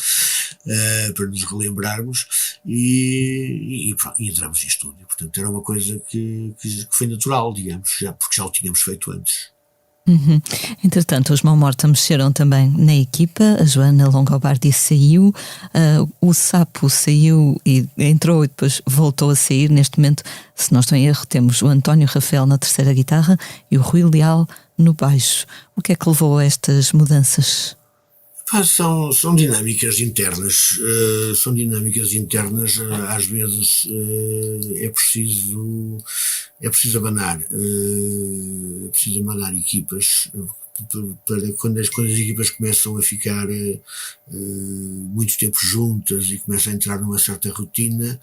para nos relembrarmos, e entramos em estúdio. Portanto, era uma coisa que foi natural, digamos, porque já o tínhamos feito antes. Uhum. Entretanto, os Mão Morta mexeram também na equipa. A Joana Longobardi saiu, o Sapo saiu e entrou e depois voltou a sair. Neste momento, se não estou em erro, temos o António Rafael na terceira guitarra e o Rui Leal no baixo. O que é que levou a estas mudanças? São dinâmicas internas, às vezes é preciso abanar equipas, para quando as equipas começam a ficar muito tempo juntas e começam a entrar numa certa rotina,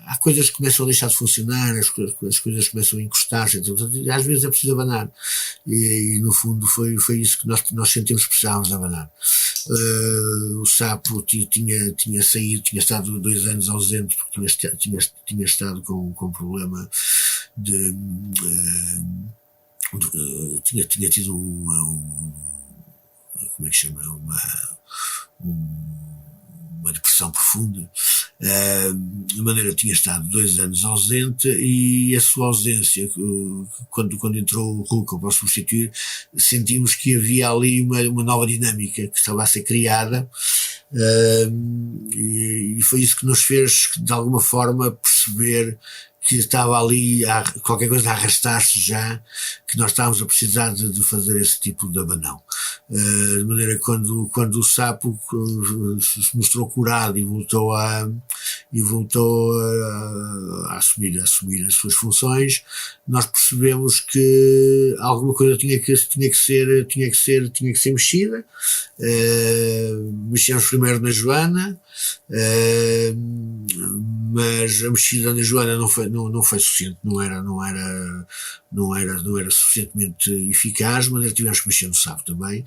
há coisas que começam a deixar de funcionar, as coisas começam a encostar-se, então, às vezes é preciso abanar. E no fundo foi isso que nós sentimos que precisávamos de abanar. O Sapo tinha saído, tinha estado 2 anos ausente, porque tinha estado com um problema tinha tido como é que chama? Uma depressão profunda, de maneira que tinha estado 2 anos ausente, e a sua ausência, quando entrou o Ruckel para substituir, sentimos que havia ali uma nova dinâmica que estava a ser criada, e foi isso que nos fez, de alguma forma, perceber que estava ali qualquer coisa a arrastar-se já, que nós estávamos a precisar de fazer esse tipo de abanão. De maneira que quando o Sapo se mostrou curado e voltou a assumir as suas funções, nós percebemos que alguma coisa tinha que ser mexida. Mexemos primeiro na Joana, mas a mexida na Joana não foi suficiente, não era suficientemente eficaz, de maneira que tivemos que mexer no Sapo também,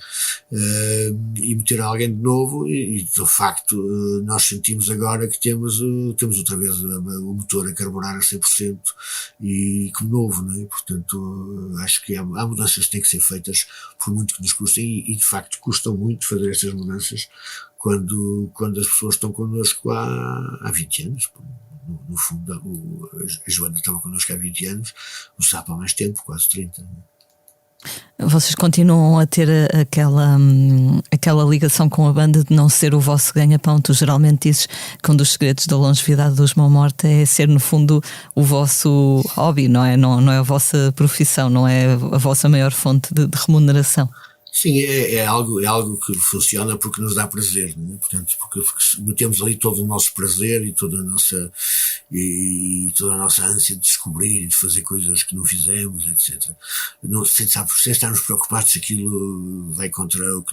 e meter alguém de novo, e de facto nós sentimos agora que temos outra vez o motor a carburar a 100% e como novo, não é? Portanto, acho que há mudanças que têm que ser feitas, por muito que nos custem, e de facto custam muito fazer estas mudanças quando as pessoas estão connosco há 20 anos. No fundo, a Joana estava connosco há 20 anos, o Sapo há mais tempo, quase 30. Vocês continuam a ter aquela ligação com a banda de não ser o vosso ganha-pão. Tu geralmente dizes que um dos segredos da longevidade dos Mão Morta é ser, no fundo, o vosso hobby, não é? Não é a vossa profissão, não é a vossa maior fonte de remuneração. Sim, é algo que funciona porque nos dá prazer, não é? Portanto, porque metemos ali todo o nosso prazer e toda a nossa ânsia de descobrir e de fazer coisas que não fizemos, etc. Sem estarmos preocupados se aquilo vai contra o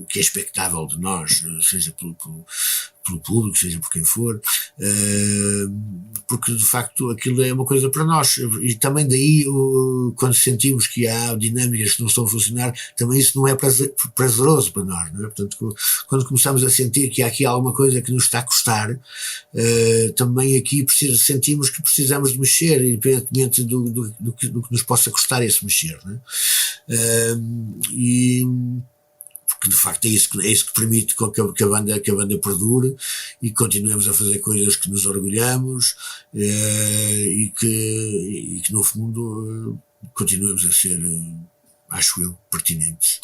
que é expectável de nós, seja pelo público, seja por quem for, porque de facto aquilo é uma coisa para nós, e também daí quando sentimos que há dinâmicas que não estão a funcionar, também isso não é prazeroso para nós, não é? Portanto, quando começamos a sentir que há aqui alguma coisa que nos está a custar, também aqui sentimos que precisamos de mexer, independentemente do que nos possa custar esse mexer, não é? Porque de facto é isso que permite que a banda perdure e continuemos a fazer coisas que nos orgulhamos, e que no fundo continuemos a ser, acho eu, pertinentes.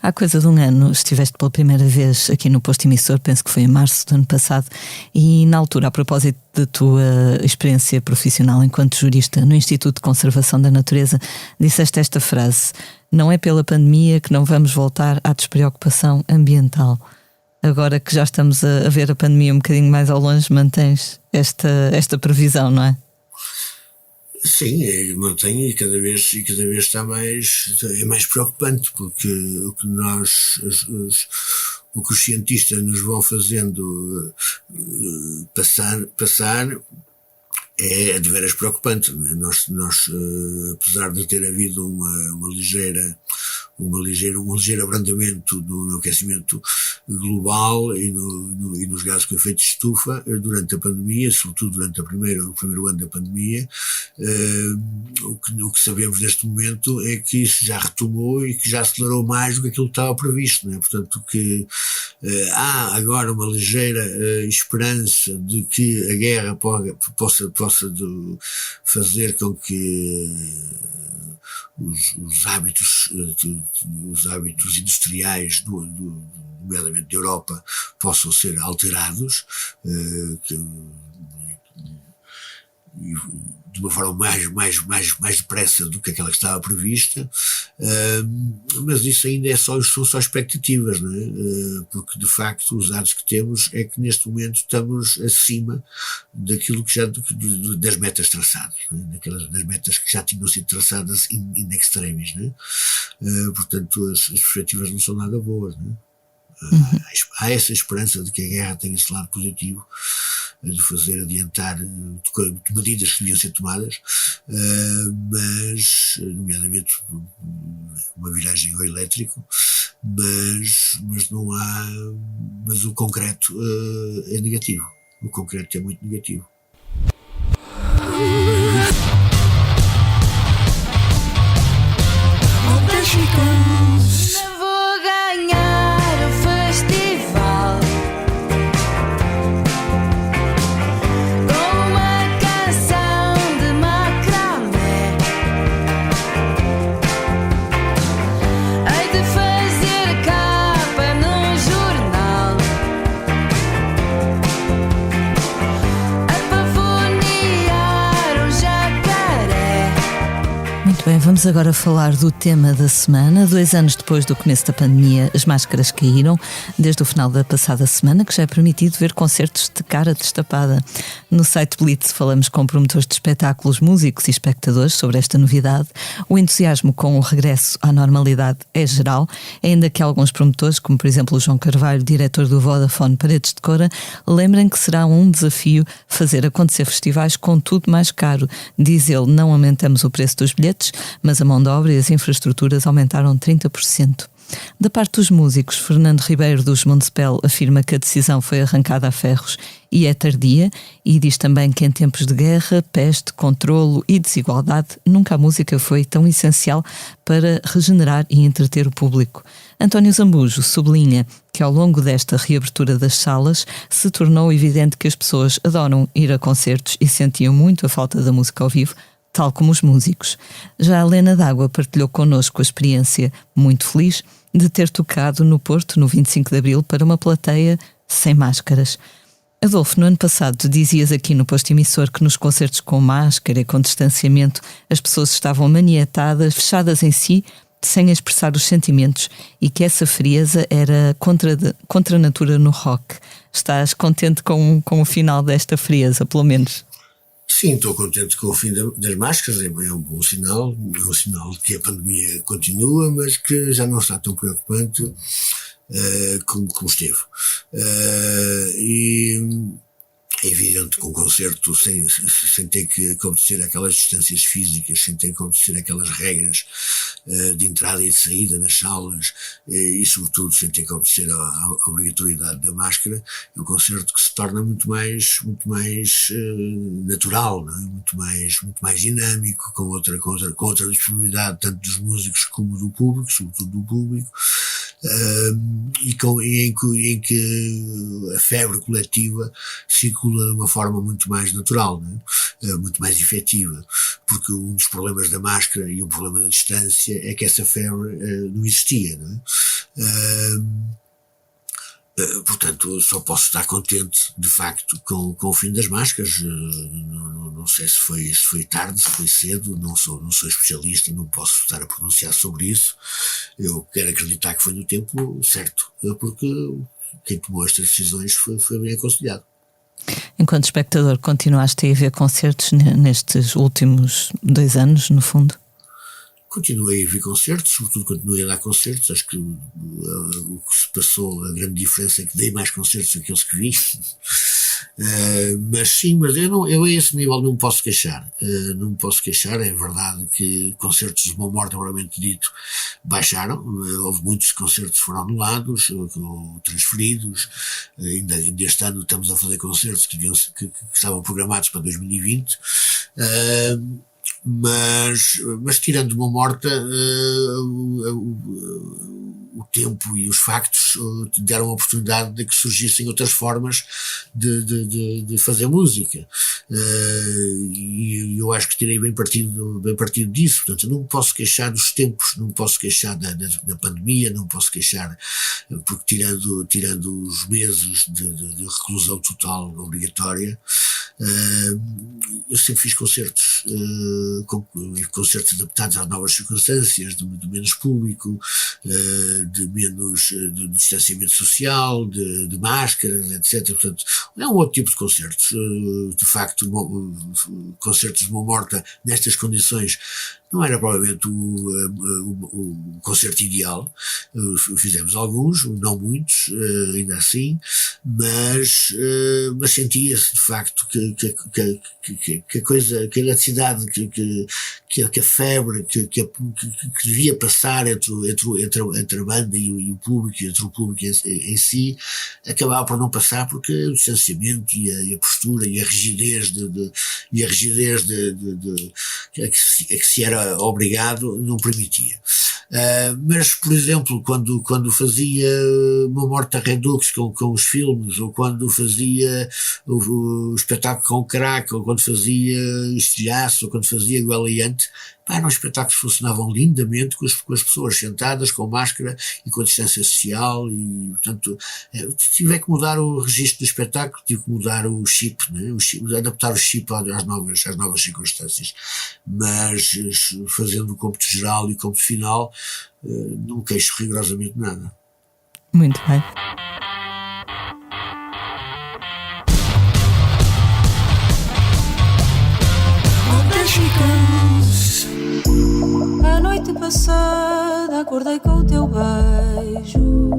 Há coisa de 1 ano estiveste pela primeira vez aqui no posto emissor, penso que foi em março do ano passado, e na altura, a propósito da tua experiência profissional enquanto jurista no Instituto de Conservação da Natureza, disseste esta frase: não é pela pandemia que não vamos voltar à despreocupação ambiental. Agora que já estamos a ver a pandemia um bocadinho mais ao longe, mantens esta previsão, não é? Sim, mantenho, e cada vez está mais preocupante, porque o que os cientistas nos vão fazendo passar é de veras preocupante. Nós, apesar de ter havido um ligeiro abrandamento no aquecimento global e nos gases com efeito de estufa durante a pandemia, sobretudo durante o primeiro ano da pandemia, o que sabemos neste momento é que isso já retomou e que já acelerou mais do que aquilo que estava previsto, não é? Portanto, que há agora uma ligeira esperança de que a guerra possa fazer com que os hábitos industriais nomeadamente da Europa possam ser alterados, de uma forma mais depressa do que aquela que estava prevista, mas isso ainda são só expectativas, não é? Porque de facto os dados que temos é que neste momento estamos acima daquilo que das metas traçadas, não é? Das metas que já tinham sido traçadas in extremis, não é? Portanto as perspectivas não são nada boas, não é? Há essa esperança de que a guerra tenha esse lado positivo, de fazer adiantar medidas que deviam ser tomadas, mas, nomeadamente, uma viragem ao elétrico, mas não há, mas o concreto é negativo. O concreto é muito negativo. Vou ganhar o festival com uma canção de macramé. Hei de fazer capa num jornal a pavonear um jacaré. Muito bem, vamos agora falar do tema da semana. 2 anos depois do começo da pandemia, as máscaras caíram, desde o final da passada semana, que já é permitido ver concertos de cara destapada. No site Blitz falamos com promotores de espetáculos, músicos e espectadores sobre esta novidade. O entusiasmo com o regresso à normalidade é geral, ainda que alguns promotores, como por exemplo o João Carvalho, diretor do Vodafone Paredes de Cora, lembrem que será um desafio fazer acontecer festivais com tudo mais caro. Diz ele, não aumentamos o preço dos bilhetes, mas a mão de obra e as infraestruturas aumentaram 30%. Da parte dos músicos, Fernando Ribeiro dos Montespel afirma que a decisão foi arrancada a ferros e é tardia, e diz também que em tempos de guerra, peste, controlo e desigualdade, nunca a música foi tão essencial para regenerar e entreter o público. António Zambujo sublinha que ao longo desta reabertura das salas se tornou evidente que as pessoas adoram ir a concertos e sentiam muito a falta da música ao vivo, tal como os músicos. Já a Helena D'Água partilhou connosco a experiência muito feliz de ter tocado no Porto no 25 de Abril para uma plateia sem máscaras. Adolfo, no ano passado dizias aqui no posto emissor que nos concertos com máscara e com distanciamento as pessoas estavam maniatadas, fechadas em si, sem expressar os sentimentos, e que essa frieza era contra a natura no rock. Estás contente com o final desta frieza, pelo menos? Sim, estou contente com o fim das máscaras, é um bom sinal, é um sinal de que a pandemia continua, mas que já não está tão preocupante como esteve. E é evidente que um concerto sem ter que obedecer aquelas distâncias físicas, sem ter que obedecer aquelas regras de entrada e de saída nas salas, e sobretudo sem ter que obedecer à obrigatoriedade da máscara, é um concerto que se torna muito mais natural, não é? muito mais dinâmico, com outra disponibilidade tanto dos músicos como do público, sobretudo do público, em que a febre coletiva circula de uma forma muito mais natural, não é? Muito mais efetiva, porque um dos problemas da máscara e um problema da distância é que essa febre não existia, não é? Portanto, só posso estar contente, de facto, com o fim das máscaras. Não sei se foi tarde, se foi cedo, não sou especialista, não posso estar a pronunciar sobre isso. Eu quero acreditar que foi no tempo certo, porque quem tomou estas decisões foi bem aconselhado. Enquanto espectador, continuaste a ir ver concertos nestes últimos 2 anos, no fundo? Continuei a ver concertos, sobretudo continuei a dar concertos. Acho que o que se passou, a grande diferença é que dei mais concertos do que aqueles que vi. Mas sim, mas eu a esse nível não me posso queixar. Não me posso queixar. É verdade que concertos de uma morte, propriamente dito, baixaram. Houve muitos concertos que foram anulados, ou transferidos. Ainda este ano estamos a fazer concertos que estavam programados para 2020. Mas tirando uma morta, o tempo e os factos deram a oportunidade de que surgissem outras formas de fazer música, e eu acho que tirei bem partido disso. Portanto, eu não me posso queixar dos tempos, não me posso queixar da pandemia, não me posso queixar, porque tirando os meses de reclusão total obrigatória, eu sempre fiz concertos, concertos adaptados às novas circunstâncias, de menos público, de distanciamento social, de máscaras, etc. Portanto, é um outro tipo de concertos. De facto, concertos de uma morta nestas condições Não era provavelmente o concerto ideal, fizemos alguns, não muitos, ainda assim, mas sentia-se de facto que a coisa, que a eletricidade, que a febre, que devia passar entre a banda e o público, entre o público em si, acabava por não passar porque o distanciamento e a postura e a rigidez a que se era obrigado não permitia. Mas, por exemplo, quando fazia Uma Morta Redux com os filmes, ou quando fazia o espetáculo com o Crack, ou quando fazia Estilhaço, ou quando fazia Gualiante, eram espetáculos que funcionavam lindamente com as pessoas sentadas, com máscara e com a distância social, e portanto tive que mudar o registro do espetáculo, tive que mudar o chip, né? Adaptar o chip às novas circunstâncias, mas fazendo o cômputo geral e o cômputo final, não me queixo rigorosamente nada. Muito bem. A noite passada acordei com o teu beijo.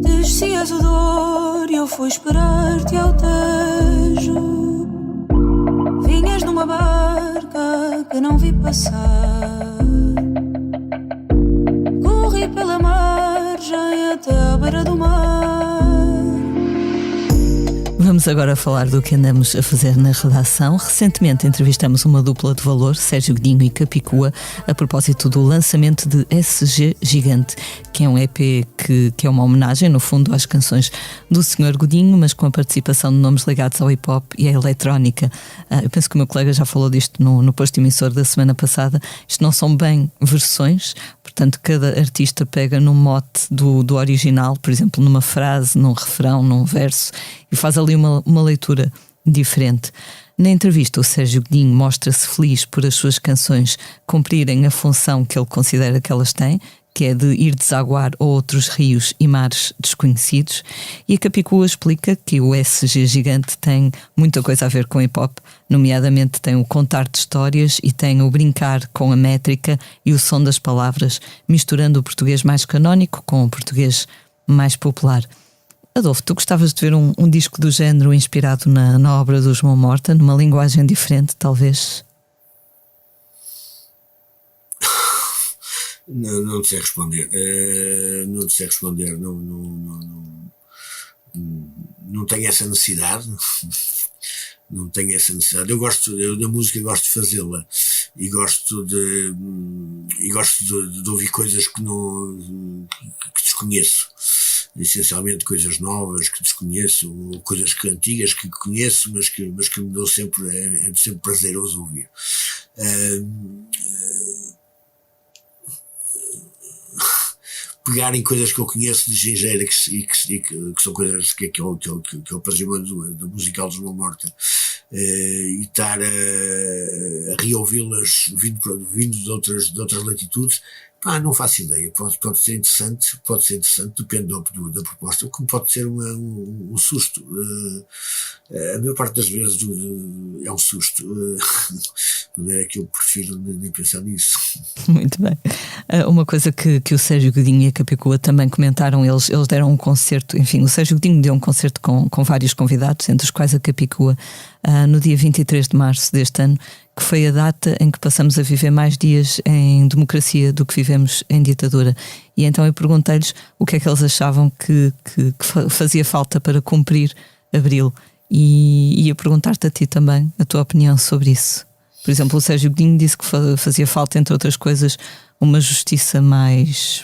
Descias o dor e eu fui esperar-te ao Tejo. Vinhas numa barca que não vi passar. Corri pela margem até à beira do mar. Vamos agora falar do que andamos a fazer na redação. Recentemente entrevistamos uma dupla de valor, Sérgio Godinho e Capicua, a propósito do lançamento de SG Gigante, que é um EP que é uma homenagem, no fundo, às canções do Sr. Godinho, mas com a participação de nomes ligados ao hip-hop e à eletrónica. Eu penso que o meu colega já falou disto no posto emissor da semana passada. Isto não são bem versões, portanto, cada artista pega num mote do original, por exemplo, numa frase, num refrão, num verso, e faz ali uma leitura diferente. Na entrevista, o Sérgio Godinho mostra-se feliz por as suas canções cumprirem a função que ele considera que elas têm, que é de ir desaguar a outros rios e mares desconhecidos, e a Capicua explica que o SG Gigante tem muita coisa a ver com hip-hop, nomeadamente tem o contar de histórias e tem o brincar com a métrica e o som das palavras, misturando o português mais canónico com o português mais popular. Adolfo, tu gostavas de ver um disco do género inspirado na obra do João Morta, numa linguagem diferente, talvez? Não sei responder. Não sei responder. Não tenho essa necessidade. Não tenho essa necessidade. Eu da música gosto de fazê-la e gosto de ouvir coisas que desconheço. Essencialmente coisas novas que desconheço, ou coisas antigas que conheço, mas que me dão sempre, é sempre prazeroso ouvir. Pegar em coisas que eu conheço de gingeira que são coisas que é o patrimônio da musical de João Morta, e estar a reouvi-las vindo de outras latitudes. Não faço ideia, pode ser interessante, depende da proposta, como pode ser um susto. A maior parte das vezes é um susto, de maneira que eu prefiro nem pensar nisso. Muito bem. Uma coisa que o Sérgio Godinho e a Capicua também comentaram, eles deram um concerto, enfim, o Sérgio Godinho deu um concerto com vários convidados, entre os quais a Capicua, no dia 23 de março deste ano, que foi a data em que passamos a viver mais dias em democracia do que vivemos em ditadura. E então eu perguntei-lhes o que é que eles achavam que fazia falta para cumprir Abril. E ia perguntar-te a ti também a tua opinião sobre isso. Por exemplo, o Sérgio Godinho disse que fazia falta, entre outras coisas, uma justiça mais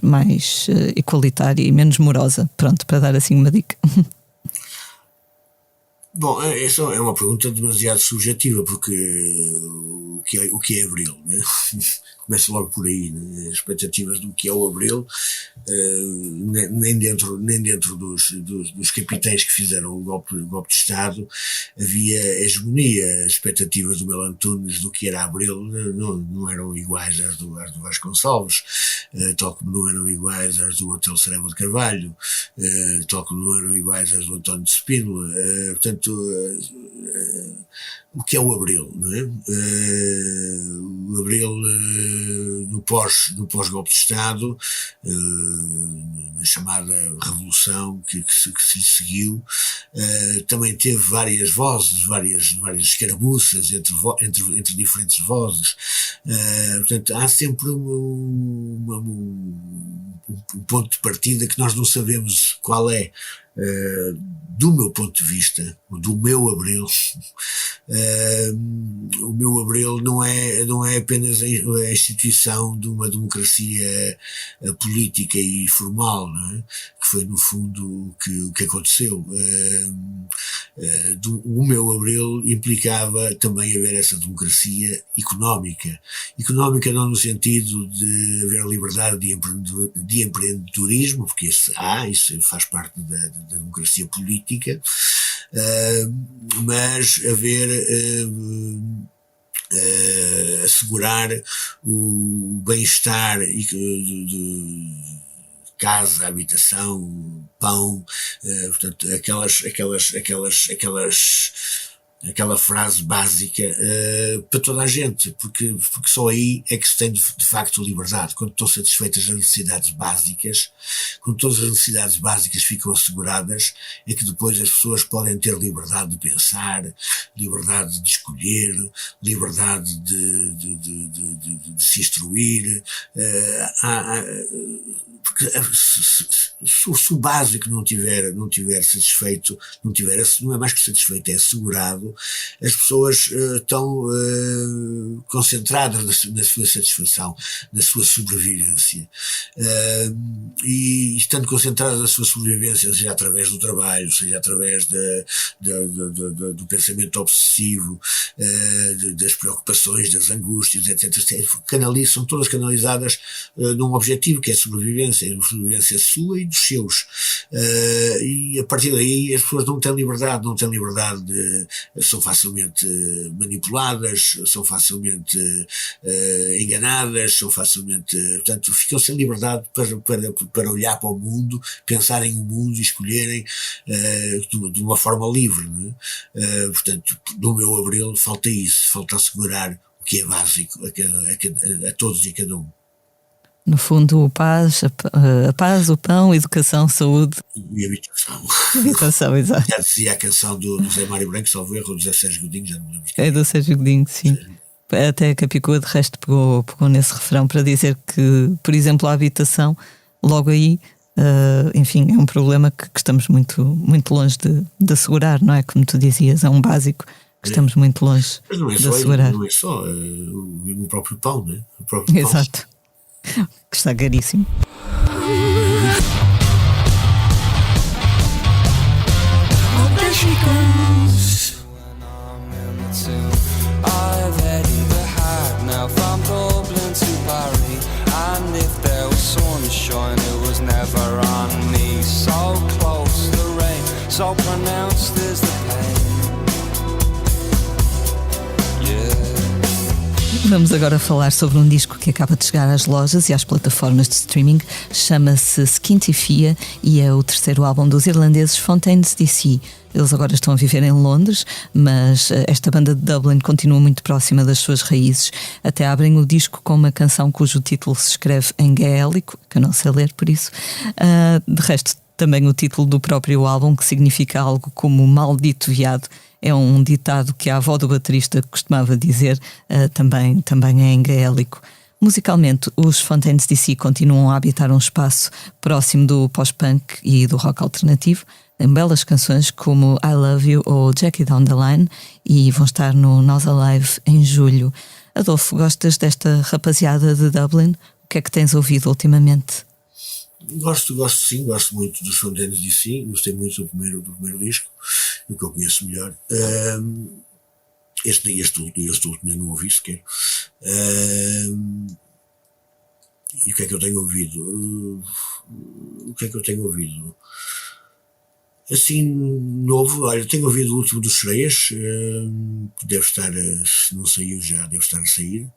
igualitária e menos morosa. Pronto, para dar assim uma dica. Bom, essa é uma pergunta demasiado subjetiva, porque o que é Abril, né? Começa logo por aí, né? As expectativas do que é o Abril, nem dentro dos capitães que fizeram o golpe de Estado havia hegemonia. As expectativas do Melo Antunes do que era Abril não eram iguais às do Vasconcelos, tal como não eram iguais às do Hotel Serema de Carvalho, tal como não eram iguais às do António de Spínola. Portanto, o que é o Abril, não é? O Abril no pós-golpe de Estado, na chamada Revolução que se lhe seguiu, também teve várias vozes, várias escaramuças entre diferentes vozes. Portanto, há sempre um ponto de partida que nós não sabemos qual é. Do meu ponto de vista, do meu Abril, o meu Abril não é apenas a instituição de uma democracia política e formal, não é? Que foi no fundo o que aconteceu. O meu Abril implicava também haver essa democracia económica não no sentido de haver liberdade de empreendedorismo, porque isso faz parte da democracia política, mas assegurar o bem-estar de casa, habitação, pão, portanto, aquela frase básica para toda a gente, porque só aí é que se tem de facto liberdade, quando estão satisfeitas as necessidades básicas, quando todas as necessidades básicas ficam asseguradas, é que depois as pessoas podem ter liberdade de pensar, liberdade de escolher, liberdade de se instruir, porque se o básico não tiver satisfeito, não é mais que satisfeito, é assegurado, as pessoas estão concentradas na sua satisfação, na sua sobrevivência, e estando concentradas na sua sobrevivência, seja através do trabalho, seja através do pensamento obsessivo, das preocupações, das angústias, etc. São todas canalizadas num objetivo que é a sobrevivência sua e dos seus, e a partir daí as pessoas não têm liberdade, são facilmente manipuladas, são facilmente enganadas, portanto ficam sem liberdade para olhar para o mundo, pensarem o mundo e escolherem de uma forma livre, não é? Portanto, no meu Abril falta isso, falta assegurar o que é básico a todos e a cada um. No fundo, a paz, o pão, a educação, saúde e habitação. Habitação, exato. Já dizia a canção do José Mário Branco, salvo erro, do José Sérgio Godinho, já não me lembro. É do Sérgio Godinho, sim. Até a Capicua, de resto, pegou nesse refrão para dizer que, por exemplo, a habitação, logo aí, enfim, é um problema que estamos muito, muito longe de assegurar, não é? Como tu dizias, é um básico que estamos muito longe de assegurar. Não é só o próprio pão, né? O próprio pão. Exato. Que está caríssimo. Vamos agora falar sobre um disco que acaba de chegar às lojas e às plataformas de streaming. Chama-se Skintifia e é o terceiro álbum dos irlandeses Fontaines DC. Eles agora estão a viver em Londres, mas esta banda de Dublin continua muito próxima das suas raízes. Até abrem o disco com uma canção cujo título se escreve em gaélico, que eu não sei ler por isso. De resto, também o título do próprio álbum, que significa algo como maldito viado, é um ditado que a avó do baterista costumava dizer, também é em gaélico. Musicalmente, os Fontaines DC continuam a habitar um espaço próximo do pós-punk e do rock alternativo, em belas canções como I Love You ou Jackie Down the Line, e vão estar no Nós Alive em julho. Adolfo, gostas desta rapaziada de Dublin? O que é que tens ouvido ultimamente? Gosto muito dos Fontaines DC, gostei muito do primeiro disco, o que eu conheço melhor. Este último eu não ouvi sequer. E o que é que eu tenho ouvido? Assim, novo, olha, tenho ouvido o último dos Sereias, que deve estar, se não saiu já, deve estar a sair.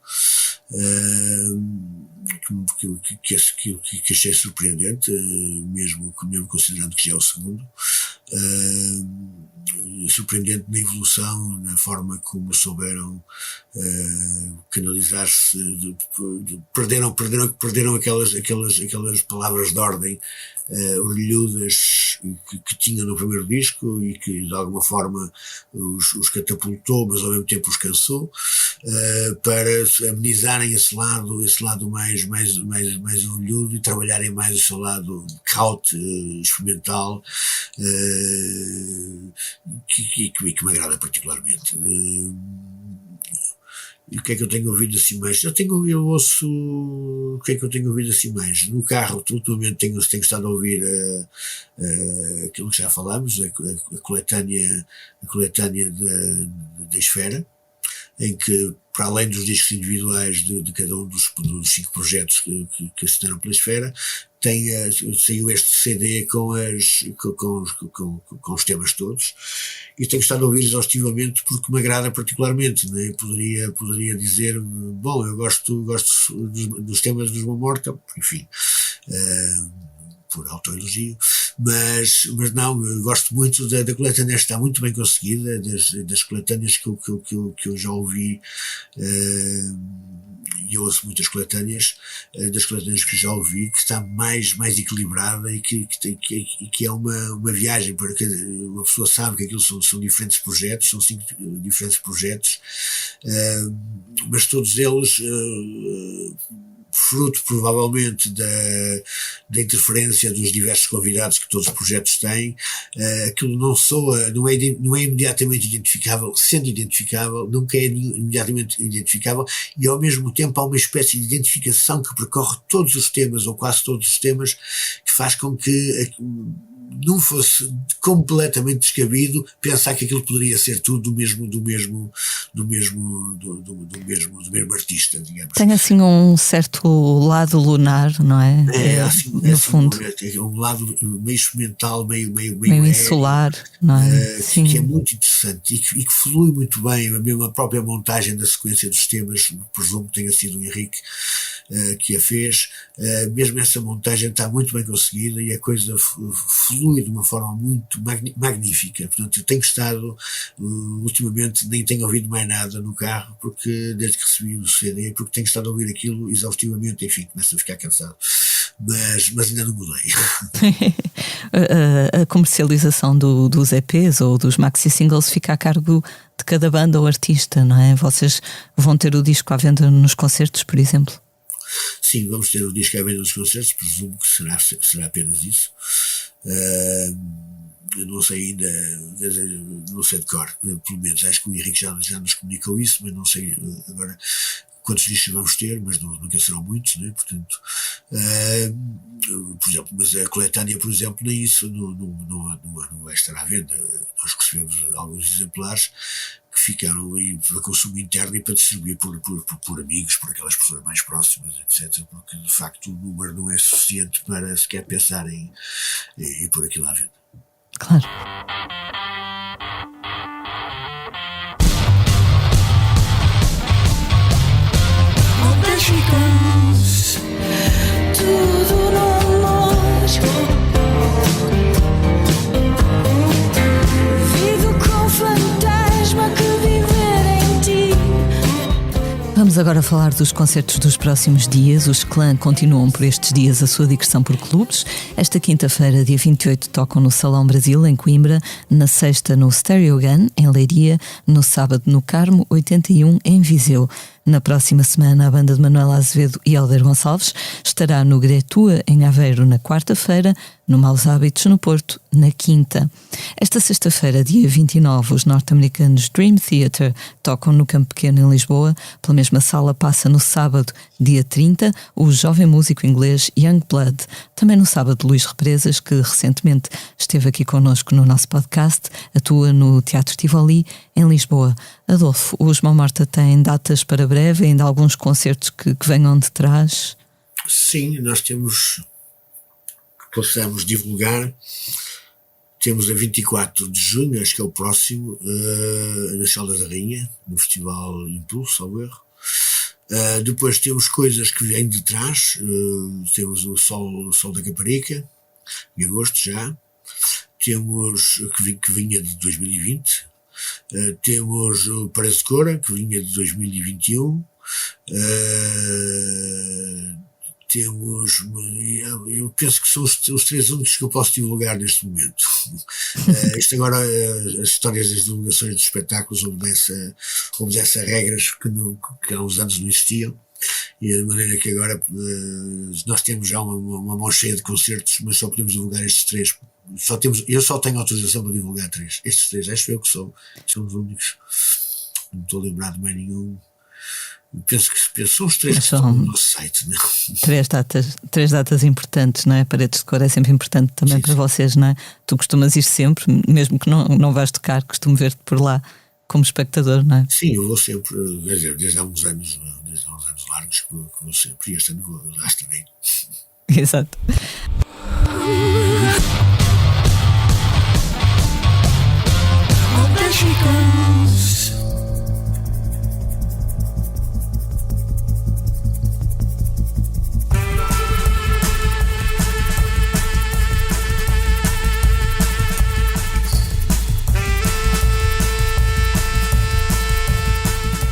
Que achei surpreendente, mesmo considerando que já é o segundo. surpreendente na evolução, na forma como souberam canalizar-se, perderam aquelas palavras de ordem orelhudas que tinham no primeiro disco e que de alguma forma os catapultou, mas ao mesmo tempo os cansou, para amenizarem esse lado mais orelhudo e trabalharem mais o seu lado caute, experimental, que me agrada particularmente. E o que é que eu tenho ouvido assim mais? Eu ouço. O que é que eu tenho ouvido assim mais? No carro, ultimamente tenho estado a ouvir aquilo que já falámos, a coletânea da Esfera, em que, para além dos discos individuais de cada um dos 5 projetos que assinaram pela Esfera, saiu este CD com os temas todos, e tenho estado a ouvir exaustivamente porque me agrada particularmente, né? Poderia dizer, bom, eu gosto dos temas dos Mão Morta, enfim, por autoelogio, mas não, eu gosto muito da coletânea, está muito bem conseguida, das coletâneas que eu já ouvi, e eu ouço muitas coletâneas, das coletâneas que já ouvi, que está mais equilibrada e que é uma viagem, para que uma pessoa sabe que aquilo são diferentes projetos, são 5 diferentes projetos, mas todos eles fruto provavelmente da interferência dos diversos convidados que todos os projetos têm, aquilo não é imediatamente identificável, sendo identificável, nunca é imediatamente identificável, e ao mesmo tempo há uma espécie de identificação que percorre todos os temas, ou quase todos os temas, que faz com que não fosse completamente descabido pensar que aquilo poderia ser tudo do mesmo artista, digamos. Tem assim um certo lado lunar, não é? No fundo. É um lado meio experimental, meio insular, não é? Que é muito interessante e que flui muito bem. A própria montagem da sequência dos temas, presumo que tenha sido o Henrique que a fez, mesmo essa montagem está muito bem conseguida e a coisa flui de uma forma muito magnífica. Portanto, eu tenho estado ultimamente, nem tenho ouvido mais nada no carro, porque desde que recebi o CD, porque tenho estado a ouvir aquilo exaustivamente, enfim, começo a ficar cansado, mas ainda não mudei. A comercialização dos EPs ou dos maxi singles fica a cargo de cada banda ou artista, não é? Vocês vão ter o disco à venda nos concertos, por exemplo? Sim, vamos ter o disco à venda nos concertos, presumo que será apenas isso. Eu não sei ainda, não sei de cor, pelo menos acho que o Henrique já nos comunicou isso, mas não sei agora quantos discos vamos ter, mas nunca serão muitos, né? Portanto, por exemplo, mas a coletânea, por exemplo, nem isso não vai estar à venda. Nós recebemos alguns exemplares que ficaram aí para consumo interno e para distribuir por amigos, por aquelas pessoas mais próximas, etc. Porque de facto o número não é suficiente para sequer pensar em pôr aquilo à venda. Claro. Mexicans, tudo no lógico. Vivo com fantasma que viver em ti. Vamos agora falar dos concertos dos próximos dias. Os Clã continuam por estes dias a sua digressão por clubes. Esta quinta-feira, dia 28, tocam no Salão Brasil, em Coimbra. Na sexta, no Stereo Gun, em Leiria. No sábado, no Carmo 81, em Viseu. Na próxima semana, a banda de Manuela Azevedo e Helder Gonçalves estará no Gretua, em Aveiro, na quarta-feira, no Maus Hábitos, no Porto, na quinta. Esta sexta-feira, dia 29, os norte-americanos Dream Theater tocam no Campo Pequeno, em Lisboa. Pela mesma sala passa no sábado, dia 30, o jovem músico inglês Youngblood. Também no sábado, Luís Represas, que recentemente esteve aqui connosco no nosso podcast, atua no Teatro Tivoli, em Lisboa. Adolfo, os Mão Morta têm datas para breve, ainda alguns concertos que venham de trás? Sim, nós temos, que possamos divulgar, temos a 24 de junho, acho que é o próximo, na Caldas da Rainha, no Festival Impulso, ao erro. Depois temos coisas que vêm de trás, temos o Sol da Caparica, em agosto já. temos que vinha de 2020, temos o Parece de Cora, que vinha de 2021, temos, eu penso que são os 3 únicos que eu posso divulgar neste momento. Isto agora, as histórias das divulgações dos espetáculos obedece a regras que há uns anos não existiam, e de maneira que agora nós temos já uma mão cheia de concertos, mas só podemos divulgar estes 3. Eu só tenho autorização para divulgar 3. Estes 3, acho eu que são os únicos. Não estou a lembrar de mais nenhum. Penso que são os 3 que estão no nosso site, não é? 3 datas importantes, não é? Paredes de Cor é sempre importante também para vocês, não é? Tu costumas ir sempre, mesmo que não vais tocar, costumo ver-te por lá como espectador, não é? Sim, eu vou sempre, desde há uns anos largos que vou sempre, e este ano vou, lá estarei. Exato.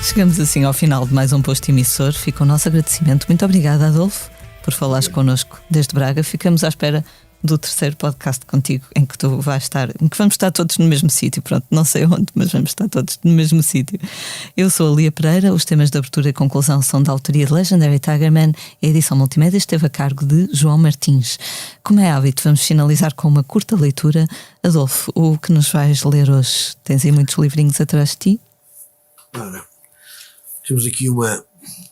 Chegamos assim ao final de mais um posto emissor. Fica o nosso agradecimento. Muito obrigada, Adolfo, por falares connosco desde Braga. Ficamos à espera do 3º podcast contigo, em que tu vais estar, em que vamos estar todos no mesmo sítio. Pronto, não sei onde, mas vamos estar todos no mesmo sítio. Eu sou a Lia Pereira. Os temas de abertura e conclusão são da autoria de Legendary Tigerman. A edição multimédia esteve a cargo de João Martins. Como é hábito, vamos finalizar com uma curta leitura. Adolfo, o que nos vais ler hoje? Tens aí muitos livrinhos atrás de ti? Ora, temos aqui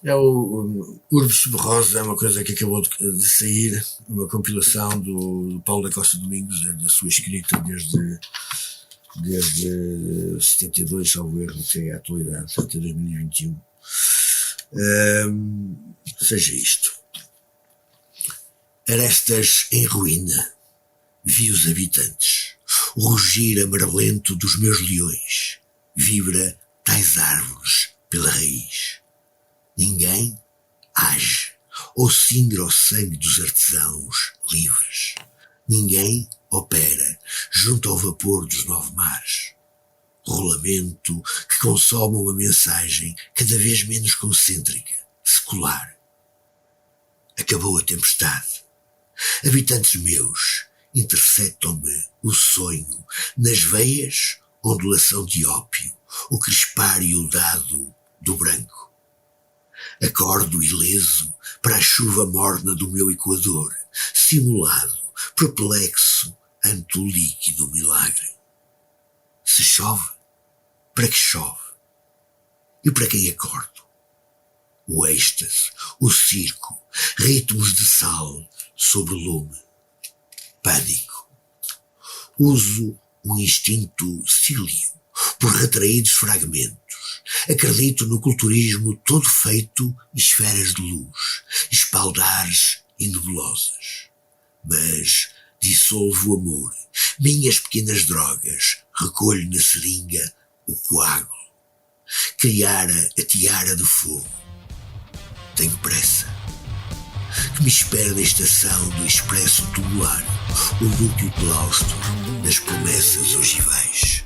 é o Urbe Sub-Rosa, é uma coisa que acabou de sair, uma compilação do Paulo da Costa Domingos, da sua escrita desde 72, salvo erro, até à atualidade, até 2021. Seja isto. Arestas em ruína, vi os habitantes, o rugir amarelento dos meus leões, vibra tais árvores pela raiz. Ninguém age ou cingra o sangue dos artesãos livres. Ninguém opera junto ao vapor dos 9 mares. Rolamento que consome uma mensagem cada vez menos concêntrica, secular. Acabou a tempestade. Habitantes meus, interceptam-me o sonho, nas veias, ondulação de ópio, o crispar e o dado do branco. Acordo ileso para a chuva morna do meu Equador, simulado, perplexo ante o líquido milagre. Se chove, para que chove? E para quem acordo? O êxtase, o circo, ritmos de sal sobre o lume. Pânico. Uso um instinto cílio por retraídos fragmentos. Acredito no culturismo todo feito esferas de luz, espaldares e nebulosas. Mas dissolvo o amor, minhas pequenas drogas, recolho na seringa o coágulo. Criara a tiara de fogo. Tenho pressa. Que me espera na estação do expresso tubular, o núcleo claustro das promessas ogivais.